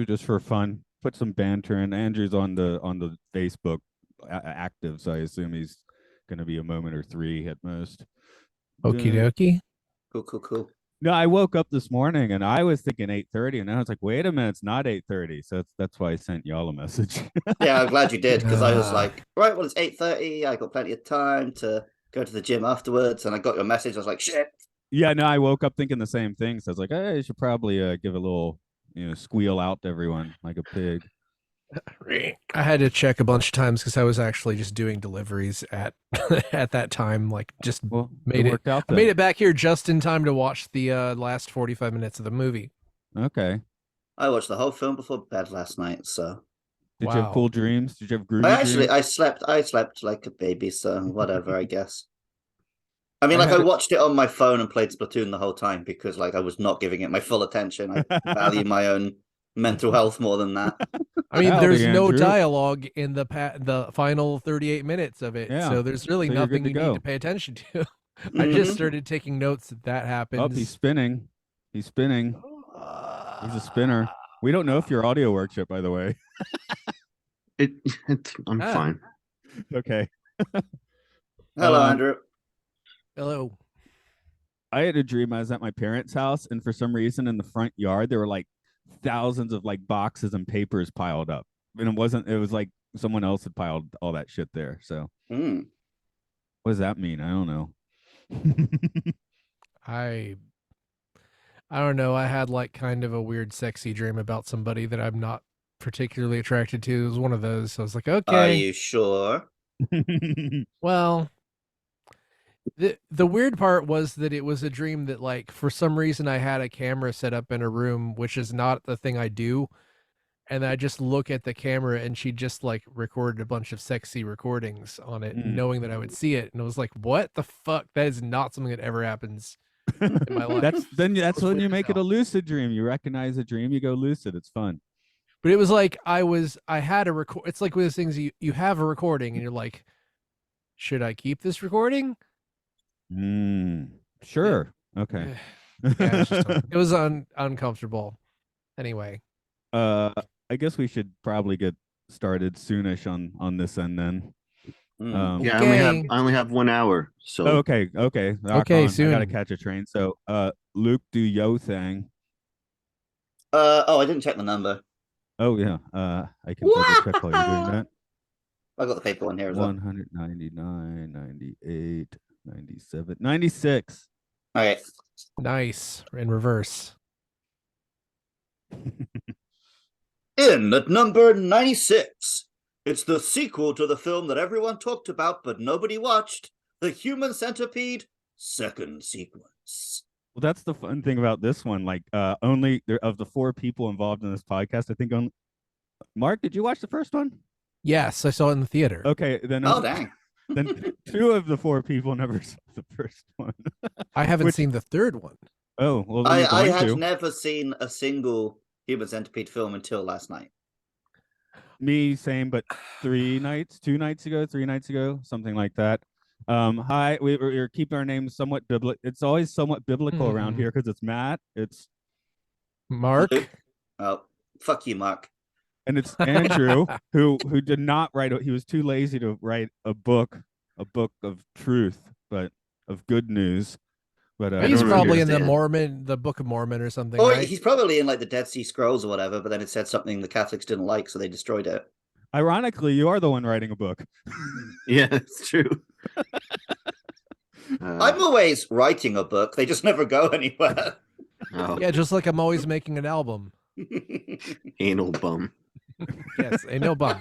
just for fun. Put some banter in. Andrew's on the Facebook active, so I assume he's gonna be a moment or three at most. Okie Uh, dokie. Cool. no, I woke up this morning and I was thinking 8:30, and I was like, wait a minute, it's not 8:30. So that's why I sent y'all a message. Yeah, I'm glad you did, because I was Ah. like, right, well, it's 8:30. I got plenty of time to go to the gym afterwards, and I got your message. I was like, shit. Yeah, no, I woke up thinking the same thing. So I was like, hey, I should probably give a little, squeal out to everyone like a pig. I had to check a bunch of times because I was actually just doing deliveries at at that time. Like, just Well, made it. worked out I then. made it back here just in time to watch the last 45 minutes of the movie. Okay. I watched the whole film before bed last night, so Did you have Wow. cool dreams? Did you have groovy dreams? I slept like a baby, so whatever, I guess. I mean, I like, I had watched it on my phone and played Splatoon the whole time because, like, I was not giving it my full attention. I value my own mental health more than that. I mean, Howdy, there's no Andrew. dialogue in the final 38 minutes of it, Yeah. so there's really So you're good nothing to you go. need to pay attention to. I just Mhm. started taking notes that happens. Oh, he's spinning. He's spinning. He's a spinner. We don't know if your audio works yet, by the way. I'm Ah. fine. Okay. Hello, Um, Andrew. Hello. I had a dream I was at my parents' house, and for some reason in the front yard there were like thousands of like boxes and papers piled up. And it was like someone else had piled all that shit there. So Mm. what does that mean? I don't know. I don't know. I had like kind of a weird sexy dream about somebody that I'm not particularly attracted to. It was one of those. So I was like, Are okay. you sure? Well, the weird part was that it was a dream that, like, for some reason I had a camera set up in a room, which is not the thing I do. And I just look at the camera and she just like recorded a bunch of sexy recordings on it, Mm. knowing that I would see it. And I was like, what the fuck? That is not something that ever happens in my life. That's when weird you as make it a hell. lucid dream. You recognize a dream, you go lucid. It's fun. But it was like I had a record. It's like one of those things you have a recording and you're like, should I keep this recording? Sure. Okay. Yeah, it was uncomfortable. Anyway, I guess we should probably get started soonish on this end then. Mm. Yeah, Okay. I only have 1 hour. So Okay. Rock Okay, on. I soon. gotta catch a train. So Luke, do yo thing. I didn't check the number. Oh yeah. I can double check while you're doing that. I got the paper one here as well. 199, 98, 97, 96. Okay. nice in reverse. In at number 96, it's the sequel to the film that everyone talked about but nobody watched, The Human Centipede, second sequence. Well, that's the fun thing about this one. Like, only of the four people involved in this podcast, I think only Mark, did you watch the first one? Yes, I saw it in the theater. Okay, then Oh, dang. then two of the four people never saw the first one. I haven't Which- seen the third one. Oh, well, I you're going had to. never seen a single Human Centipede film until last night. Me, same, but 3 nights ago, something like that. Hi, we're keeping our names somewhat biblical. It's always somewhat biblical around here because it's Matt. It's Mark. Oh, fuck you, Mark. and it's Andrew who did not write. He was too lazy to write a book of truth, but of good news. But He's don't probably in understand. the Book of Mormon or something, Or right? he's probably in like the Dead Sea Scrolls or whatever, but then it said something the Catholics didn't like, so they destroyed it. Ironically, you are the one writing a book. yeah, it's true. I'm always writing a book, they just never go anywhere. Oh, Yeah, just like I'm always making an album. anal bum. Yes, ain't no bum.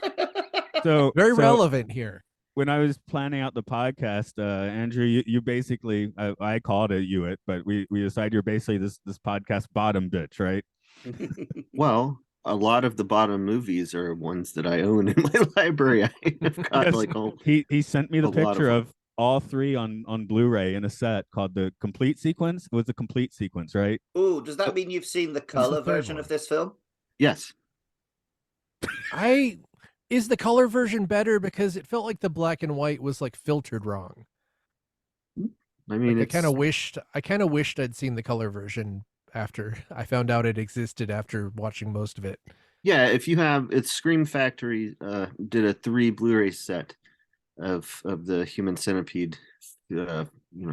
So Very so relevant here. when I was planning out the podcast, Andrew, you basically I called it, but we decided you're basically this podcast bottom bitch, right? Well, a lot of the bottom movies are ones that I own in my library. I have got Yes. like all. He sent me the a lot of picture them. of all three on Blu-ray in a set called the complete sequence. It was the complete sequence, right? Ooh, does that mean you've seen the color third version one? of this film? Yes. Is the color version better because it felt like the black and white was like filtered wrong. I mean, Like, it's I kind of wished I'd seen the color version after I found out it existed after watching most of it. Yeah, if you have it's Scream Factory did a 3 Blu-ray set of the Human Centipede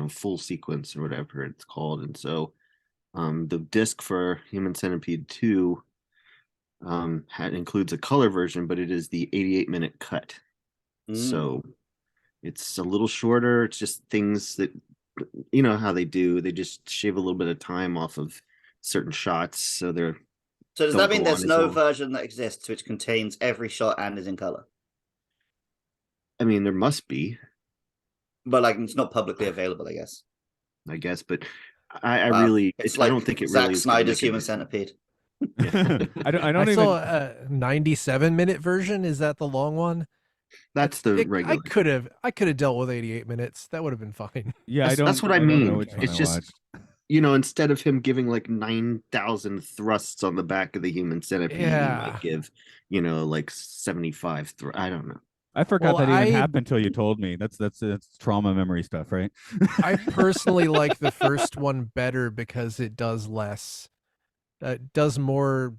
full sequence or whatever it's called. And so the disc for Human Centipede 2 includes a color version, but it is the 88-minute cut. So it's a little shorter. It's just things that you know how they do. They just shave a little bit of time off of certain shots, so they're. So does that mean there's no long. version that exists which contains every shot and is in color? I mean, there must be. But like, it's not publicly available, I guess. But I really, it's like, like I don't think it Zack really is Snyder's Human Centipede. Yeah. I saw a 97-minute version. Is that the long one? That's the regular. I could have dealt with 88 minutes. That would have been fine. Yeah, that's what I mean. It's just instead of him giving like 9,000 thrusts on the back of the Human Centipede, he might give, like 75. I don't know. I forgot that even happened until you told me. That's trauma memory stuff, right? I personally like the first one better because it does less. Does more.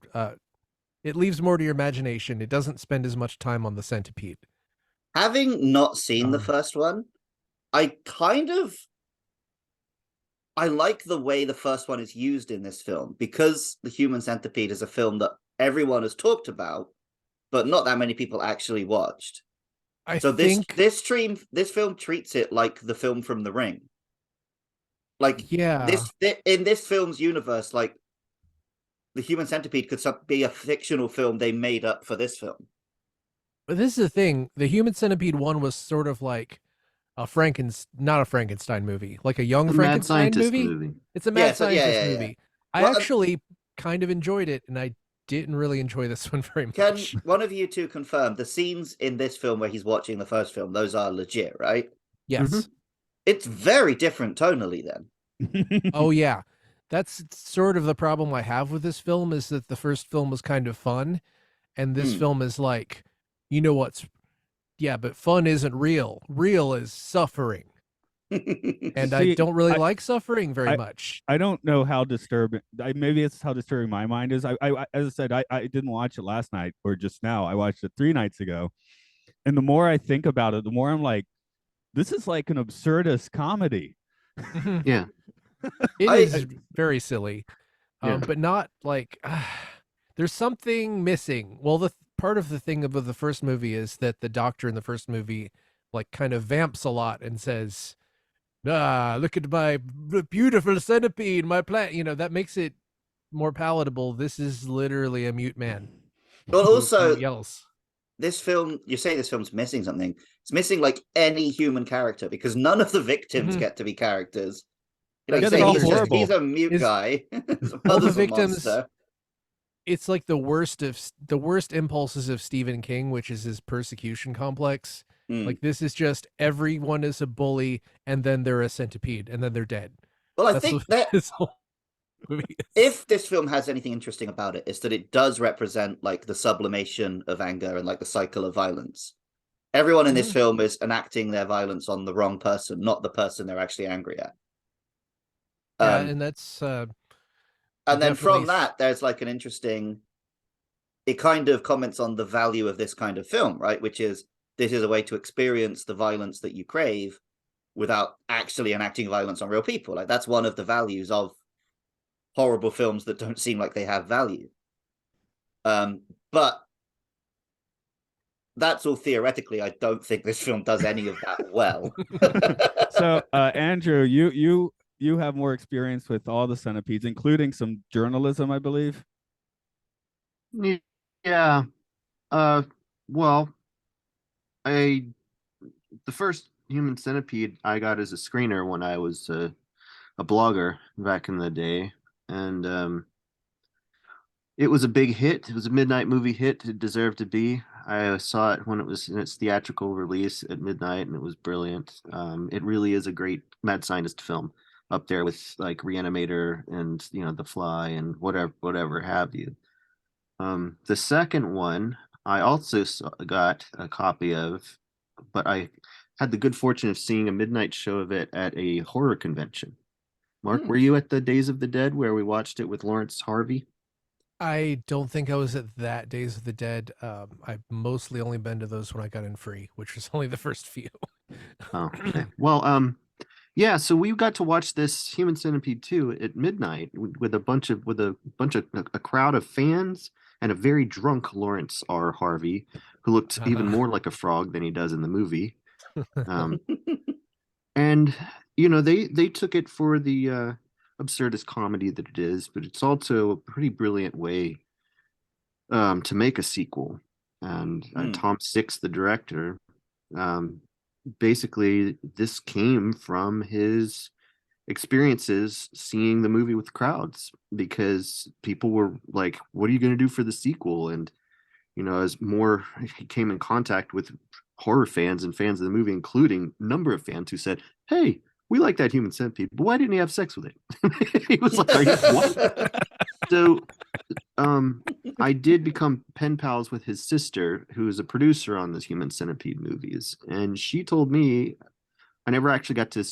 It leaves more to your imagination. It doesn't spend as much time on the centipede. Having not seen the first one, I like the way the first one is used in this film, because the Human Centipede is a film that everyone has talked about, but not that many people actually watched. This film treats it like the film from The Ring. Like, in this film's universe, like, the Human Centipede could be a fictional film they made up for this film. But this is the thing. The Human Centipede one was sort of like not a Frankenstein movie, like a young Frankenstein movie. It's a mad scientist movie. I actually kind of enjoyed it, and I didn't really enjoy this one very much. Can one of you two confirm the scenes in this film where he's watching the first film, those are legit, right? Yes. Mm-hmm. It's very different tonally then. Oh, yeah. That's sort of the problem I have with this film, is that the first film was kind of fun, and this film is like, but fun isn't real. Real is suffering. And I don't really like suffering very much. I don't know how disturbing. Maybe it's how disturbing my mind is. As I said, I didn't watch it last night or just now. I watched it 3 nights ago, and the more I think about it, the more I'm like, this is like an absurdist comedy. Yeah, it is very silly, but not like. There's something missing. Well, the part of the thing about the first movie is that the doctor in the first movie, like, kind of vamps a lot and says, look at my beautiful centipede, my plant. That makes it more palatable. This is literally a mute man. But also, yells. This film, you say this film's missing something. It's missing like any human character, because none of the victims get to be characters. He's a mute guy. All the victims. It's like the worst impulses of Stephen King, which is his persecution complex. Like, this is just everyone is a bully, and then they're a centipede, and then they're dead. Well, I think that if this film has anything interesting about it, is that it does represent like the sublimation of anger and like the cycle of violence. Everyone in this film is enacting their violence on the wrong person, not the person they're actually angry at. And that's. And then from that, there's like an interesting. It kind of comments on the value of this kind of film, right? Which is, this is a way to experience the violence that you crave without actually enacting violence on real people. Like, that's one of the values of horrible films that don't seem like they have value. But that's all theoretically. I don't think this film does any of that well. So, Andrew, you have more experience with all the centipedes, including some journalism, I believe. Yeah. Well, the first Human Centipede I got as a screener when I was a blogger back in the day, and it was a big hit. It was a midnight movie hit. It deserved to be. I saw it when it was in its theatrical release at midnight, and it was brilliant. It really is a great mad scientist film, up there with like Reanimator and The Fly and whatever have you. The second one I also got a copy of, but I had the good fortune of seeing a midnight show of it at a horror convention. Mark, were you at the Days of the Dead where we watched it with Lawrence Harvey? I don't think I was at that Days of the Dead. I've mostly only been to those when I got in free, which was only the first few. Oh, okay. Well, yeah, so we got to watch this Human Centipede 2 at midnight with a crowd of fans and a very drunk Lawrence R. Harvey, who looked even more like a frog than he does in the movie. Um, and they took it for the absurdist comedy that it is, but it's also a pretty brilliant way to make a sequel. And Tom Six, the director, basically this came from his experiences seeing the movie with crowds, because people were like, what are you going to do for the sequel? And as more he came in contact with horror fans and fans of the movie, including a number of fans who said, hey, we like that Human Centipede, but why didn't he have sex with it? He was like, are you what? So I did become pen pals with his sister, who is a producer on those Human Centipede movies. And she told me, I never actually got to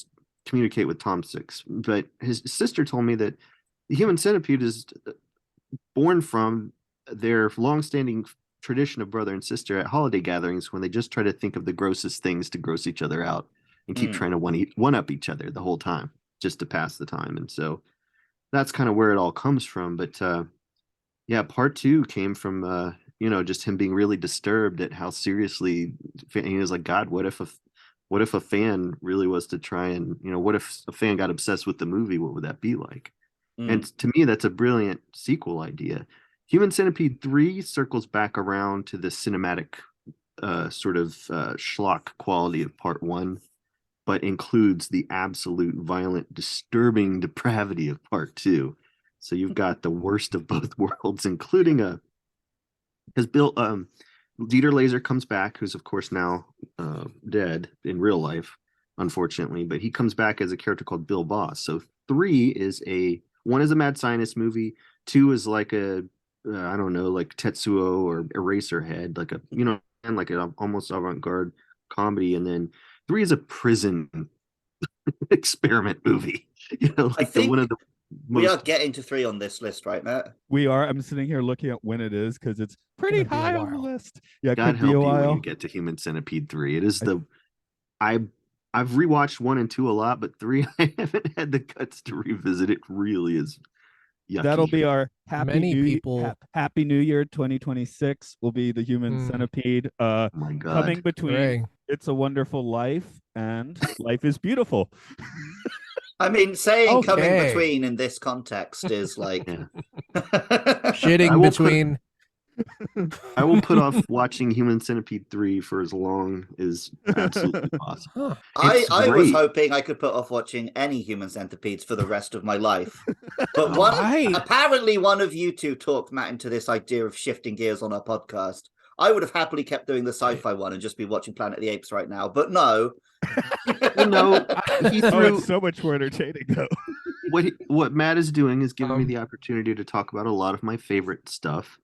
communicate with Tom Six, but his sister told me that the Human Centipede is born from their longstanding tradition of brother and sister at holiday gatherings, when they just try to think of the grossest things to gross each other out and keep trying to one up each other the whole time just to pass the time. And so that's kind of where it all comes from. But yeah, part 2 came from just him being really disturbed at how seriously he was like, God, what if a fan really was to try and, what if a fan got obsessed with the movie? What would that be like? And to me, that's a brilliant sequel idea. Human Centipede 3 circles back around to the cinematic sort of schlock quality of part 1, but includes the absolute violent, disturbing depravity of part 2. So you've got the worst of both worlds, including because Dieter Laser comes back, who's of course now dead in real life, unfortunately, but he comes back as a character called Bill Boss. So 3 is one is a mad scientist movie, 2 is like a I don't know, like Tetsuo or Eraserhead, like like an almost avant-garde comedy, and then 3 is a prison experiment movie. I think one of the we are getting to 3 on this list, right, Matt? We are. I'm sitting here looking at when it is, because it's pretty high on the list. Yeah, it God could be help a you while. when you get to Human Centipede 3. It is I've rewatched 1 and 2 a lot, but 3 I haven't had the guts to revisit. It really is yucky. That'll be our Happy New Year 2026 will be the Human Centipede. Oh my God. Coming between It's a Wonderful Life and Life is Beautiful. I mean, saying coming between in this context is like shitting between. I will put off watching Human Centipede 3 for as long as absolutely possible. I was hoping I could put off watching any Human Centipedes for the rest of my life. But apparently one of you two talked Matt into this idea of shifting gears on our podcast. I would have happily kept doing the sci-fi one and just be watching Planet of the Apes right now. But no. It's so much more entertaining, though. What Matt is doing is giving me the opportunity to talk about a lot of my favorite stuff,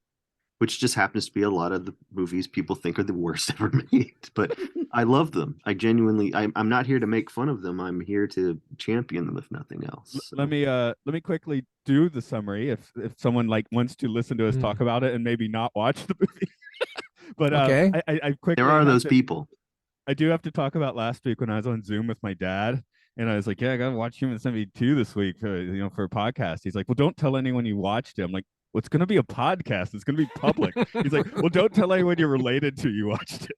which just happens to be a lot of the movies people think are the worst ever made. But I love them. I'm not here to make fun of them. I'm here to champion them, if nothing else. So. Let me quickly do the summary if someone wants to listen to us talk about it and maybe not watch the movie. But okay. I quickly there are those people. I do have to talk about last week when I was on Zoom with my dad, and I was like, "Yeah, I gotta watch Human Centipede 2 this week for a podcast." He's like, "Well, don't tell anyone you watched it." I'm like, "Well, it's gonna be a podcast. It's gonna be public." He's like, "Well, don't tell anyone you're related to you watched it."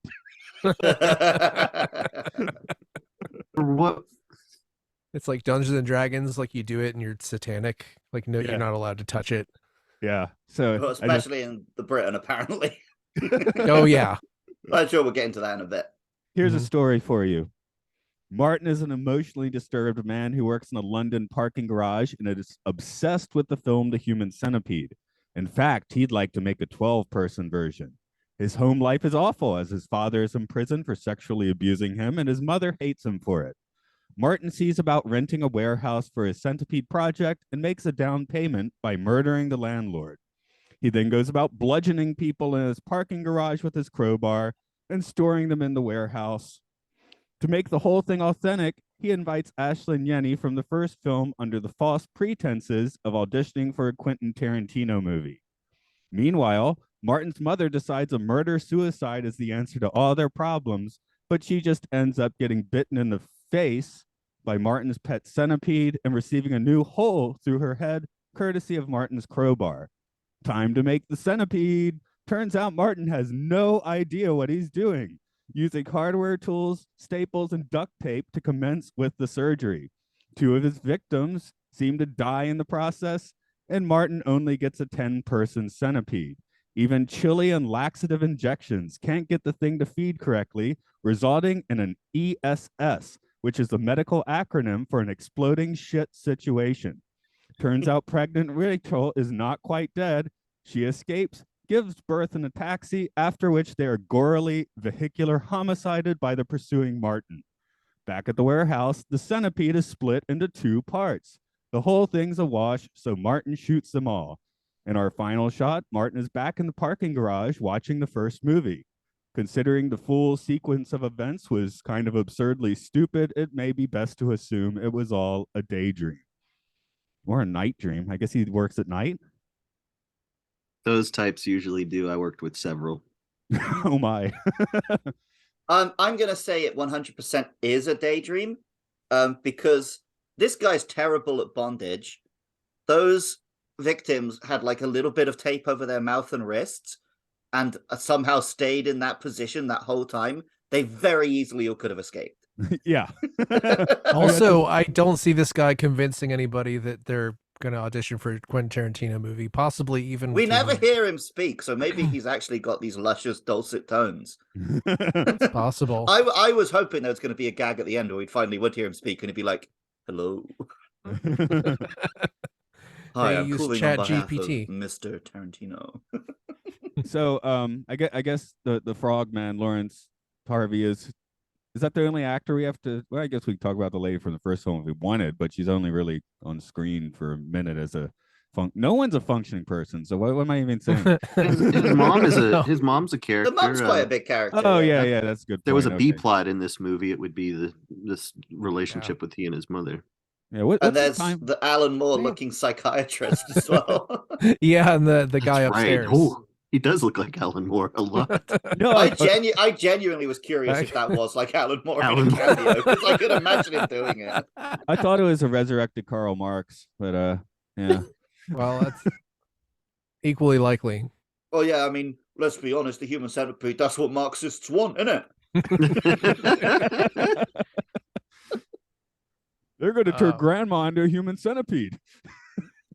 What? It's like Dungeons and Dragons, like you do it and you're satanic. Like, no, you're not allowed to touch it. Yeah. So well, especially in the Britain, apparently. Oh yeah. I'm sure we'll get into that in a bit. Here's a story for you. Martin is an emotionally disturbed man who works in a London parking garage and is obsessed with the film The Human Centipede. In fact, he'd like to make a 12-person version. His home life is awful, as his father is in prison for sexually abusing him and his mother hates him for it. Martin sees about renting a warehouse for his Centipede project and makes a down payment by murdering the landlord. He then goes about bludgeoning people in his parking garage with his crowbar and storing them in the warehouse. To make the whole thing authentic, he invites Ashlyn Yenny from the first film under the false pretenses of auditioning for a Quentin Tarantino movie. Meanwhile, Martin's mother decides a murder-suicide is the answer to all their problems, but she just ends up getting bitten in the face by Martin's pet centipede and receiving a new hole through her head, courtesy of Martin's crowbar. Time to make the centipede. Turns out Martin has no idea what he's doing, using hardware tools, staples, and duct tape to commence with the surgery. 2 of his victims seem to die in the process, and Martin only gets a 10-person centipede. Even chili and laxative injections can't get the thing to feed correctly, resulting in an ESS, which is the medical acronym for an exploding shit situation. Turns out pregnant Rachel is not quite dead. She escapes, gives birth in a taxi, after which they are gorily vehicular homicided by the pursuing Martin. Back at the warehouse, the centipede is split into 2 parts. The whole thing's a wash, so Martin shoots them all. In our final shot, Martin is back in the parking garage watching the first movie. Considering the full sequence of events was kind of absurdly stupid, it may be best to assume it was all a daydream. Or a night dream. I guess he works at night. Those types usually do. I worked with several. Oh my. I'm going to say it 100% is a daydream, because this guy's terrible at bondage. Those victims had like a little bit of tape over their mouth and wrists and somehow stayed in that position that whole time. They very easily could have escaped. Yeah. Also, I don't see this guy convincing anybody that they're going to audition for a Quentin Tarantino movie, possibly even. We never hear him speak, so maybe he's actually got these luscious, dulcet tones. It's possible. I was hoping there was going to be a gag at the end where we finally would hear him speak and he'd be like, hello. Hi, I'm calling on behalf of Mr. Tarantino. So I guess the frogman, Lawrence Harvey, is that the only actor we have to? Well, I guess we can talk about the lady from the first film if we wanted, but she's only really on screen for a minute as a no one's a functioning person. So what am I even saying? His mom's a character. The mom's quite a big character. Oh yeah, that's a good. There was a B plot in this movie. It would be this relationship with he and his mother. Yeah, and there's the Alan Moore looking psychiatrist as well. Yeah, and the guy upstairs. Right. Oh, he does look like Alan Moore a lot. No, I genuinely was curious if that was like Alan Moore in a cameo, because I could imagine him doing it. I thought it was a resurrected Karl Marx, but yeah. Well, that's equally likely. Well, yeah, I mean, let's be honest, the human centipede, that's what Marxists want, isn't it? They're going to turn grandma into a human centipede.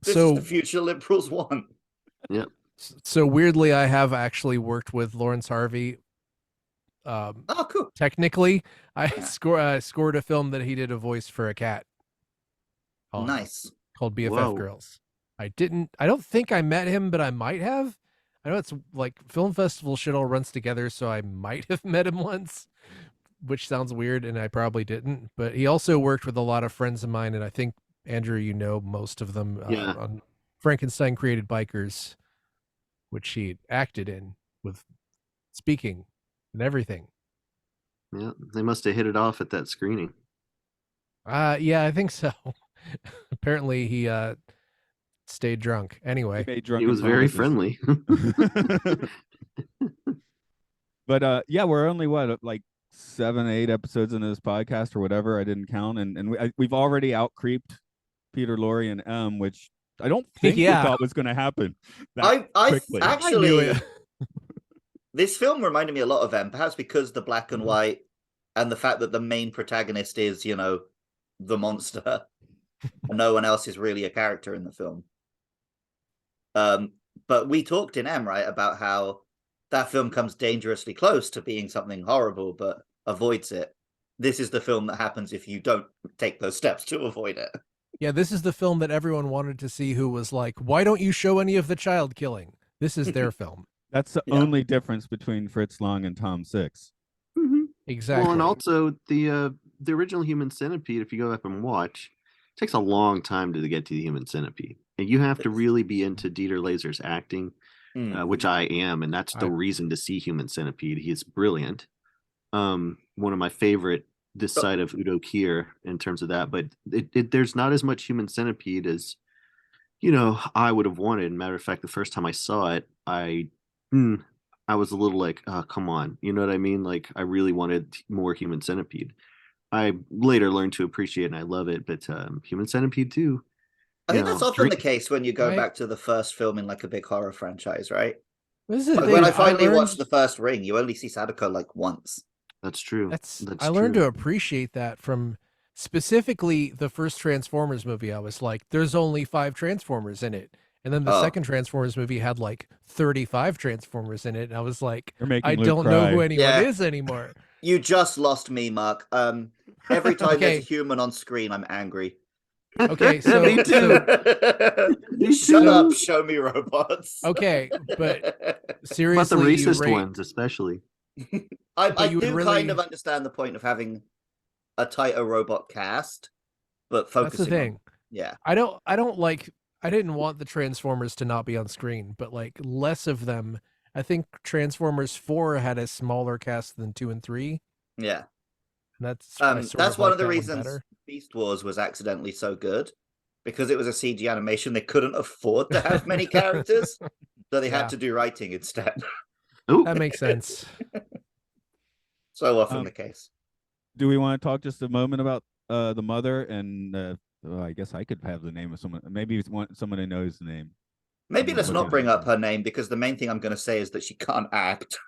This is the future liberals want. Yep. So weirdly, I have actually worked with Lawrence Harvey. Oh, cool. Technically, I scored a film that he did a voice for a cat. Nice. Called BFF Girls. I don't think I met him, but I might have. I know it's like film festival shit all runs together, so I might have met him once, which sounds weird, and I probably didn't. But he also worked with a lot of friends of mine, and I think, Andrew, you know most of them on Frankenstein Created Bikers, which he acted in with speaking and everything. Yeah, they must have hit it off at that screening. Yeah, I think so. Apparently he stayed drunk. Anyway, he was very friendly. But yeah, we're only like 7-8 episodes into this podcast or whatever. I didn't count, and we've already out-creeped Peter, Lorre, and M, which I don't think we thought was going to happen. I actually, this film reminded me a lot of M, perhaps because the black and white and the fact that the main protagonist is, you know, the monster. No one else is really a character in the film. But we talked in M, right, about how that film comes dangerously close to being something horrible, but avoids it. This is the film that happens if you don't take those steps to avoid it. Yeah, this is the film that everyone wanted to see, who was like, why don't you show any of the child killing? This is their film. That's the only difference between Fritz Lang and Tom Six. Mm-hmm. Exactly. Well, and also the original Human Centipede, if you go up and watch, it takes a long time to get to the Human Centipede. And you have to really be into Dieter Laser's acting, which I am, and that's the reason to see Human Centipede. He's brilliant. One of my favorite this side of Udo Kier in terms of that, but there's not as much Human Centipede as I would have wanted. Matter of fact, the first time I saw it, I was a little like, oh, come on, you know what I mean? Like, I really wanted more Human Centipede. I later learned to appreciate it and I love it, but Human Centipede too. I think that's often the case when you go back to the first film in like a big horror franchise, right? Like when I finally watched the first Ring, you only see Sadako like once. That's true. I learned to appreciate that from specifically the first Transformers movie. I was like, there's only 5 Transformers in it. And then the second Transformers movie had like 35 Transformers in it. And I was like, I don't know who anyone is anymore. You just lost me, Mark. Every time there's a human on screen, I'm angry. Okay, so me too. Shut up, show me robots. Okay, but seriously, about the racist ones, especially. I do kind of understand the point of having a tighter robot cast, but focusing. That's the thing. Yeah, I didn't want the Transformers to not be on screen, but like less of them. I think Transformers 4 had a smaller cast than 2 and 3. Yeah. That's one of the reasons Beast Wars was accidentally so good, because it was a CG animation. They couldn't afford to have many characters, so they had to do writing instead. That makes sense. So often the case. Do we want to talk just a moment about the mother? And I guess I could have the name of someone. Maybe someone who knows the name. Maybe let's not bring up her name, because the main thing I'm going to say is that she can't act.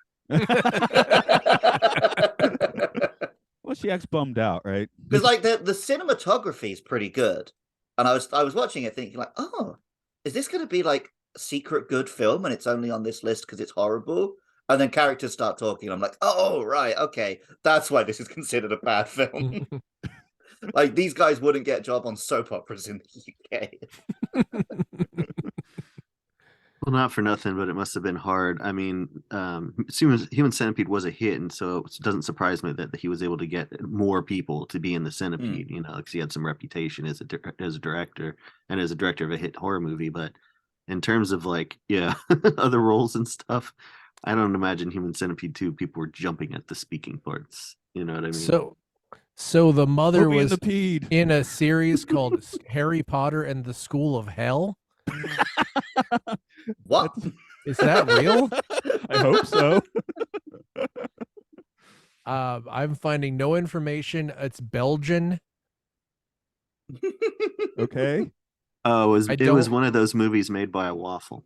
Well, she acts bummed out, right? Because like the cinematography is pretty good, and I was watching it thinking like, oh, is this going to be like a secret good film, and it's only on this list because it's horrible? And then characters start talking, and I'm like, oh right, okay, that's why this is considered a bad film. Like these guys wouldn't get a job on soap operas in the UK. Well, not for nothing, but it must have been hard. I mean, Human Centipede was a hit, and so it doesn't surprise me that he was able to get more people to be in the Centipede. Because he had some reputation as a director and as a director of a hit horror movie. But in terms of like, other roles and stuff, I don't imagine Human Centipede 2 people were jumping at the speaking parts. You know what I mean? So the mother was in a series called Harry Potter and the School of Hell. What? Is that real? I hope so. I'm finding no information. It's Belgian. Okay. Oh, it was one of those movies made by a waffle.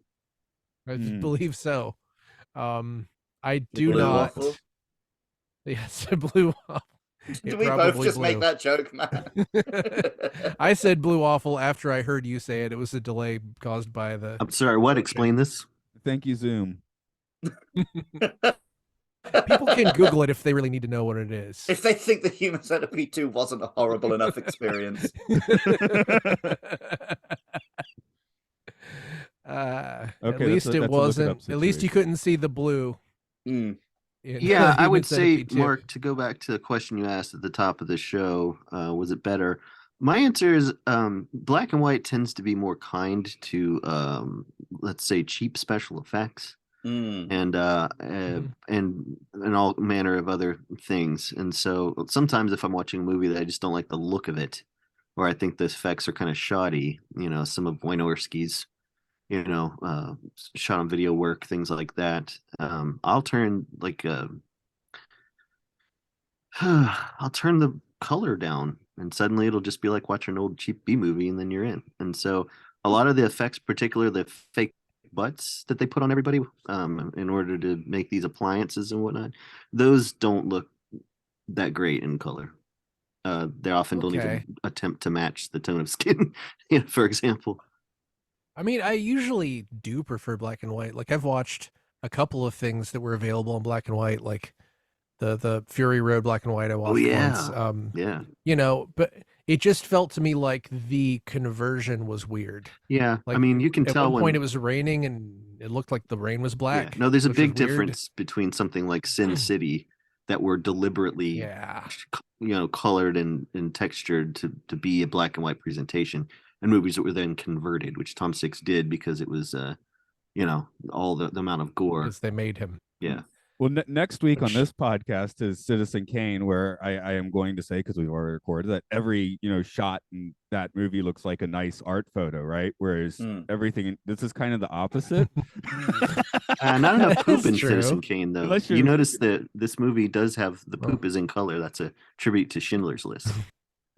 I believe so. I do blue not. Waffle? Yes, a blue waffle. Did we both just make that joke, man? I said blue waffle after I heard you say it. It was a delay caused by the. I'm sorry. What? Explain this. Thank you, Zoom. People can Google it if they really need to know what it is. If they think the Human Centipede 2 wasn't a horrible enough experience. At least it wasn't. At least you couldn't see the blue. Yeah, I would say, Mark, to go back to the question you asked at the top of the show, was it better? My answer is black and white tends to be more kind to, let's say, cheap special effects and all manner of other things. And so sometimes if I'm watching a movie that I just don't like the look of it, or I think the effects are kind of shoddy, some of Wojnarowski's shot on video work, things like that. I'll turn I'll turn the color down, and suddenly it'll just be like watching an old cheap B movie, and then you're in. And so a lot of the effects, particularly the fake butts that they put on everybody in order to make these appliances and whatnot, those don't look that great in color. They often don't even attempt to match the tone of skin, for example. I mean, I usually do prefer black and white. Like I've watched a couple of things that were available in black and white, like the Fury Road black and white I watched once. But it just felt to me like the conversion was weird. Yeah, like, I mean, you can tell at one point it was raining and it looked like the rain was black. Yeah. No, there's a big difference between something like Sin City that were deliberately, colored and textured to be a black and white presentation, and movies that were then converted, which Tom Six did because it was, all the amount of gore. Because they made him. Yeah. Well, next week on this podcast is Citizen Kane, where I am going to say, because we've already recorded, that every shot in that movie looks like a nice art photo, right? Whereas everything, this is kind of the opposite. Not enough poop That's in true. Citizen Kane, though. Unless You you're- notice that this movie does have the poop is in color. That's a tribute to Schindler's List.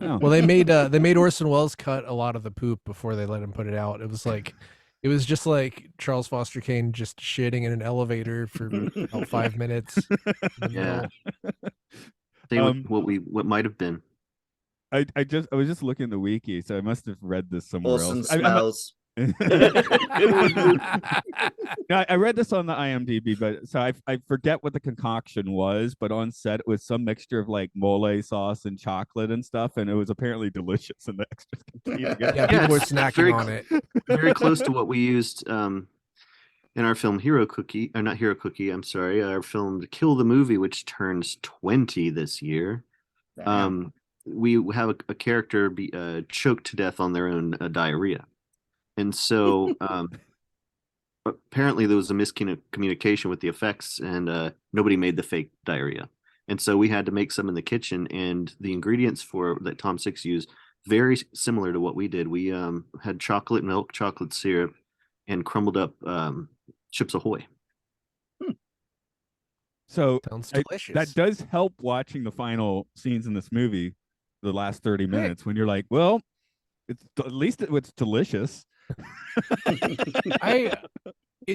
Oh. Well, they made Orson Welles cut a lot of the poop before they let him put it out. It was just like Charles Foster Kane just shitting in an elevator for about 5 minutes. In the Yeah. middle. What might have been. I was just looking at the wiki, so I must have read this somewhere Orson else. smells. I read this on the IMDb, but so I forget what the concoction was, but on set it was some mixture of like mole sauce and chocolate and stuff, and it was apparently delicious. And the extras continue to get Yeah, people were it's snacking very on it. Very close to what we used in our film Hero Cookie, or not Hero Cookie, I'm sorry, our film Kill the Movie, which turns 20 this year. We have a character be choked to death on their own diarrhea. And so apparently there was a miscommunication with the effects, and nobody made the fake diarrhea. And so we had to make some in the kitchen, and the ingredients that Tom Six used very similar to what we did. We had chocolate milk, chocolate syrup, and crumbled up Chips Ahoy. So Sounds delicious. that does help watching the final scenes in this movie, the last 30 minutes, when you're like, well, at least it's delicious.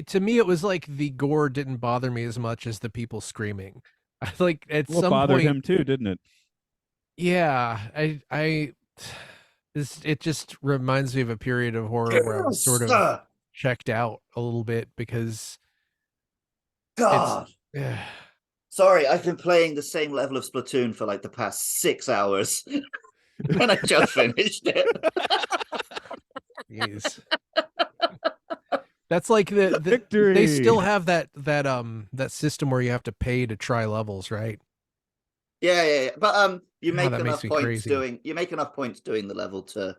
To me, it was like the gore didn't bother me as much as the people screaming. Like at Well, some bothered point, him too, didn't it? yeah, it just reminds me of a period of horror where I was sort of checked out a little bit because God. yeah. Sorry, I've been playing the same level of Splatoon for like the past 6 hours. And I just finished it. Jeez. That's like the Victory. They still have that system where you have to pay to try levels, right? Yeah. But you make that enough makes me points crazy. doing the level to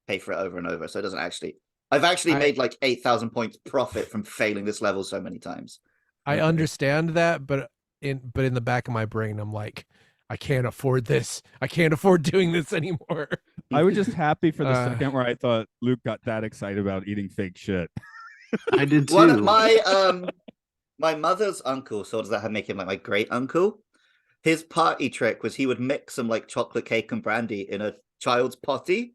pay for it over and over. So it doesn't actually. I've actually made like 8,000 points profit from failing this level so many times. I understand that, but in the back of my brain, I'm like, I can't afford this. I can't afford doing this anymore. I was just happy for the second where I thought Luke got that excited about eating fake shit. I did too. One of my mother's uncle, so does that make him like my great uncle? His party trick was he would mix some like chocolate cake and brandy in a child's potty.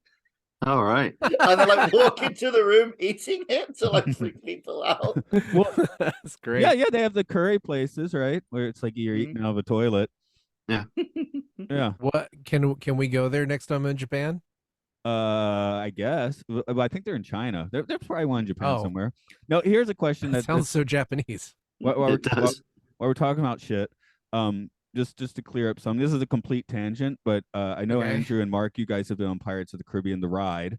All right. And then like walk into the room eating it to like freak people out. Well, That's great. yeah, they have the curry places, right? Where it's like you're eating out of a toilet. Yeah. Yeah. What can we go there next time in Japan? I guess. I think they're in China. There's probably one in Japan Oh. somewhere. No, here's a question That sounds so Japanese. while It does. we're talking about shit. Just to clear up some. This is a complete tangent, but I know Okay. Andrew and Mark, you guys have been on Pirates of the Caribbean: The Ride.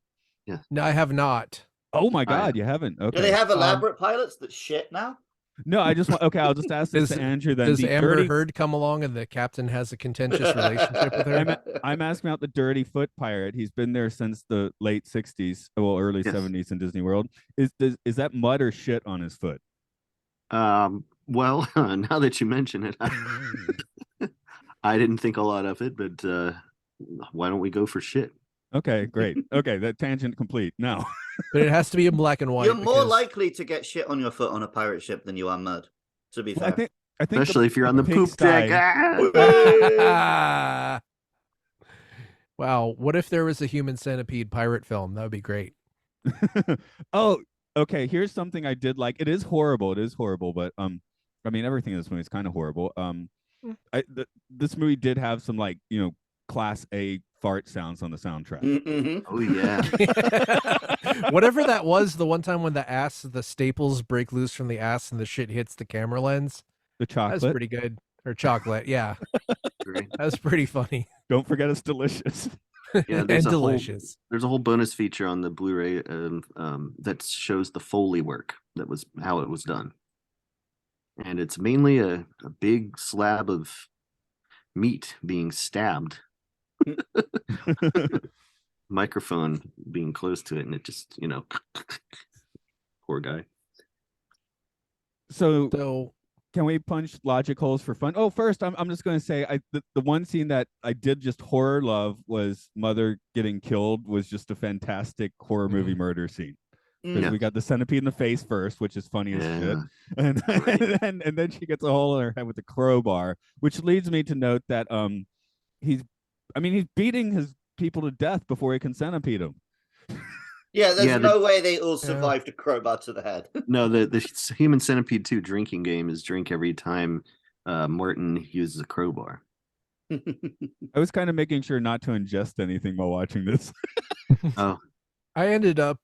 No, I have not. Oh my God, you haven't? Okay. Do they have elaborate pilots that shit now? No, I just want. Okay, I'll just ask this to Andrew then. Does The Amber dirty- Heard come along and the captain has a contentious relationship with her? I'm asking about the Dirty Foot Pirate. He's been there since the late '60s, well, early Yes. '70s in Disney World. Is that mud or shit on his foot? Well, now that you mention it, I didn't think a lot of it, but why don't we go for shit? Okay, great. Okay, that tangent complete. Now, But it has to be in black and white. You're more because- likely to get shit on your foot on a pirate ship than you are mud, to be well, fair. I think Especially if you're on the poop pigsty- deck. Ah! Wow, what if there was a Human Centipede pirate film? That would be great. Oh, okay. Here's something I did like. It is horrible, but I mean, everything in this movie is kind of horrible. This movie did have some like class A fart sounds on the soundtrack. Mhm. Oh yeah. Whatever that was, the one time when the staples break loose from the ass and the shit hits the camera lens, The chocolate. that's pretty good. Or chocolate, yeah, Great. that's pretty funny Don't forget it's delicious. Yeah, and there's a whole- delicious. There's a whole bonus feature on the Blu-ray that shows the Foley work. That was how it was done. And it's mainly a big slab of meat being stabbed, microphone being close to it, and it just, poor guy. So So Can we punch logic holes for fun? Oh, first, I'm just going to say the one scene that I did just horror love was Mother getting killed was just a fantastic horror movie murder scene. Because we got the centipede in the face first, which is funny as shit, and and then she gets a hole in her head with the crowbar, which leads me to note that he's beating his people to death before he can centipede them. Yeah, there's no way they all survived a crowbar to the head. No, the Human Centipede 2 drinking game is drink every time Martin uses a crowbar. I was kind of making sure not to ingest anything while watching this. Oh, I ended up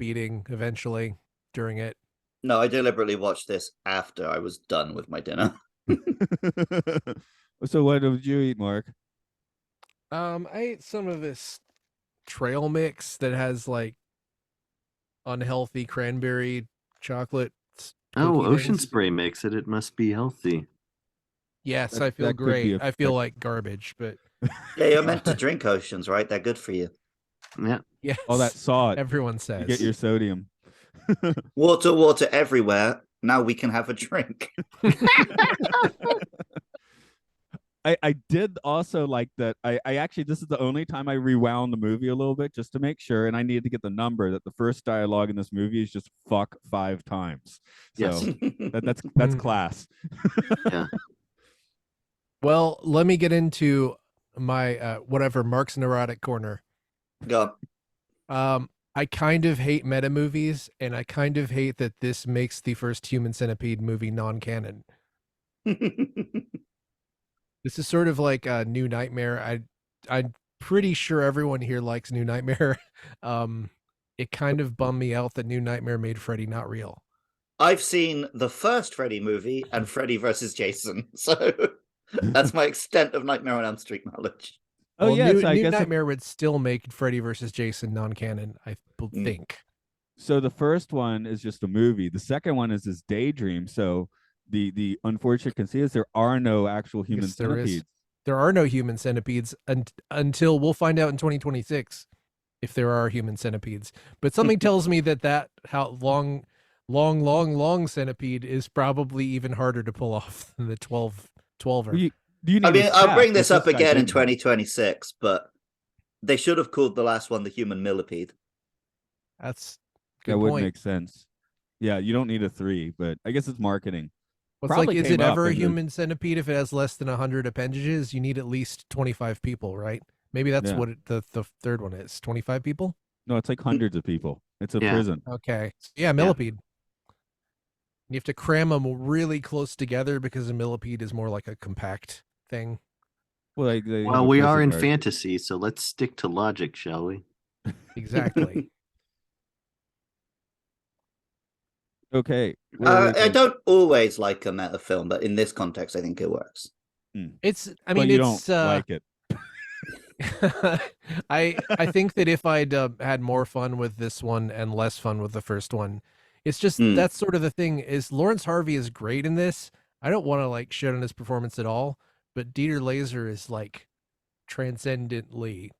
eating eventually during it. No, I deliberately watched this after I was done with my dinner. So what did you eat, Mark? I ate some of this trail mix that has like unhealthy cranberry chocolate. Oh, Ocean Spray makes it. It must be healthy. Yes, I feel great. I feel like garbage, but yeah, you're meant to drink oceans, right? They're good for you. Yeah. Yes. All that salt. Everyone says. You get your sodium. Water everywhere. Now we can have a drink. I did also like that. I actually, this is the only time I rewound the movie a little bit just to make sure, and I needed to get the number that the first dialogue in this movie is just fuck 5 times. So yes. that's class. Yeah. Well, let me get into my whatever Mark's neurotic corner. Go. I kind of hate meta movies, and I kind of hate that this makes the first Human Centipede movie non-canon. This is sort of like a New Nightmare. I'm pretty sure everyone here likes New Nightmare. It kind of bummed me out that New Nightmare made Freddy not real. I've seen the first Freddy movie and Freddy versus Jason, so that's my extent of Nightmare on Elm Street knowledge. Oh, well, yeah. New Nightmare would still make Freddy versus Jason non-canon, I think. So the first one is just a movie. The second one is this daydream. So the unfortunate conceit is there are no actual human centipedes. There are no human centipedes until we'll find out in 2026 if there are human centipedes. But something tells me that how long centipede is probably even harder to pull off than the 12er. I'll bring this up again in 2026, but they should have called the last one the human millipede. That would make sense. Yeah, you don't need a 3, but I guess it's marketing. Well, it's like, is it ever a human centipede if it has less than 100 appendages? You need at least 25 people, right? Maybe that's what the third one is. 25 people? No, it's like hundreds of people. It's a prison. Okay. Yeah, millipede. You have to cram them really close together because a millipede is more like a compact thing. Well, we are in fantasy, so let's stick to logic, shall we? Exactly. Okay. I don't always like a meta film, but in this context, I think it works. You don't like it. I think that if I'd had more fun with this one and less fun with the first one, it's just that's sort of the thing. Is Lawrence Harvey is great in this. I don't want to like shit on his performance at all, but Dieter Laser is like transcendently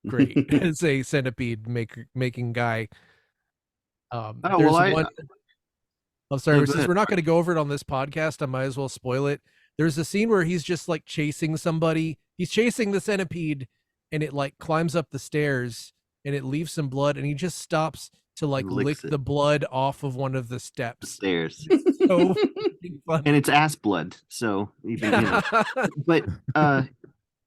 great as a centipede making guy. I'm sorry, since we're not going to go over it on this podcast, I might as well spoil it. There's a scene where he's just like chasing somebody. He's chasing the centipede, and it like climbs up the stairs, and it leaves some blood, and he just stops to like lick the blood off of one of the steps. Stairs. So fun. And it's ass blood. So even but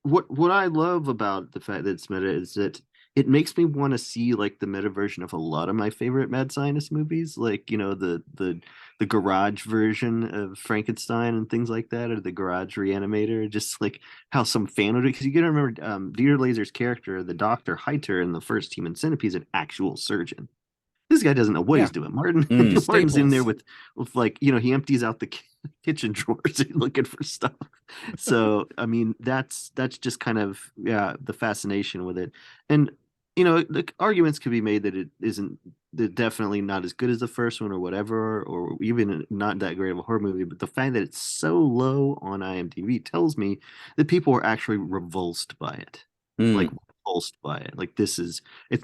what I love about the fact that it's meta is that it makes me want to see like the meta version of a lot of my favorite mad scientist movies, like the garage version of Frankenstein and things like that, or the garage reanimator. Just like how some fan would, because you gotta remember Dieter Laser's character, the Dr. Heiter in the first Human Centipede, is an actual surgeon. This guy doesn't know what he's doing. Martin's in there with like, he empties out the kitchen drawers looking for stuff. So, I mean, that's just kind of, the fascination with it. And, the arguments could be made that it isn't definitely not as good as the first one or whatever, or even not that great of a horror movie. But the fact that it's so low on IMDb tells me that people are actually revulsed by it. Like, repulsed by it. Like, it's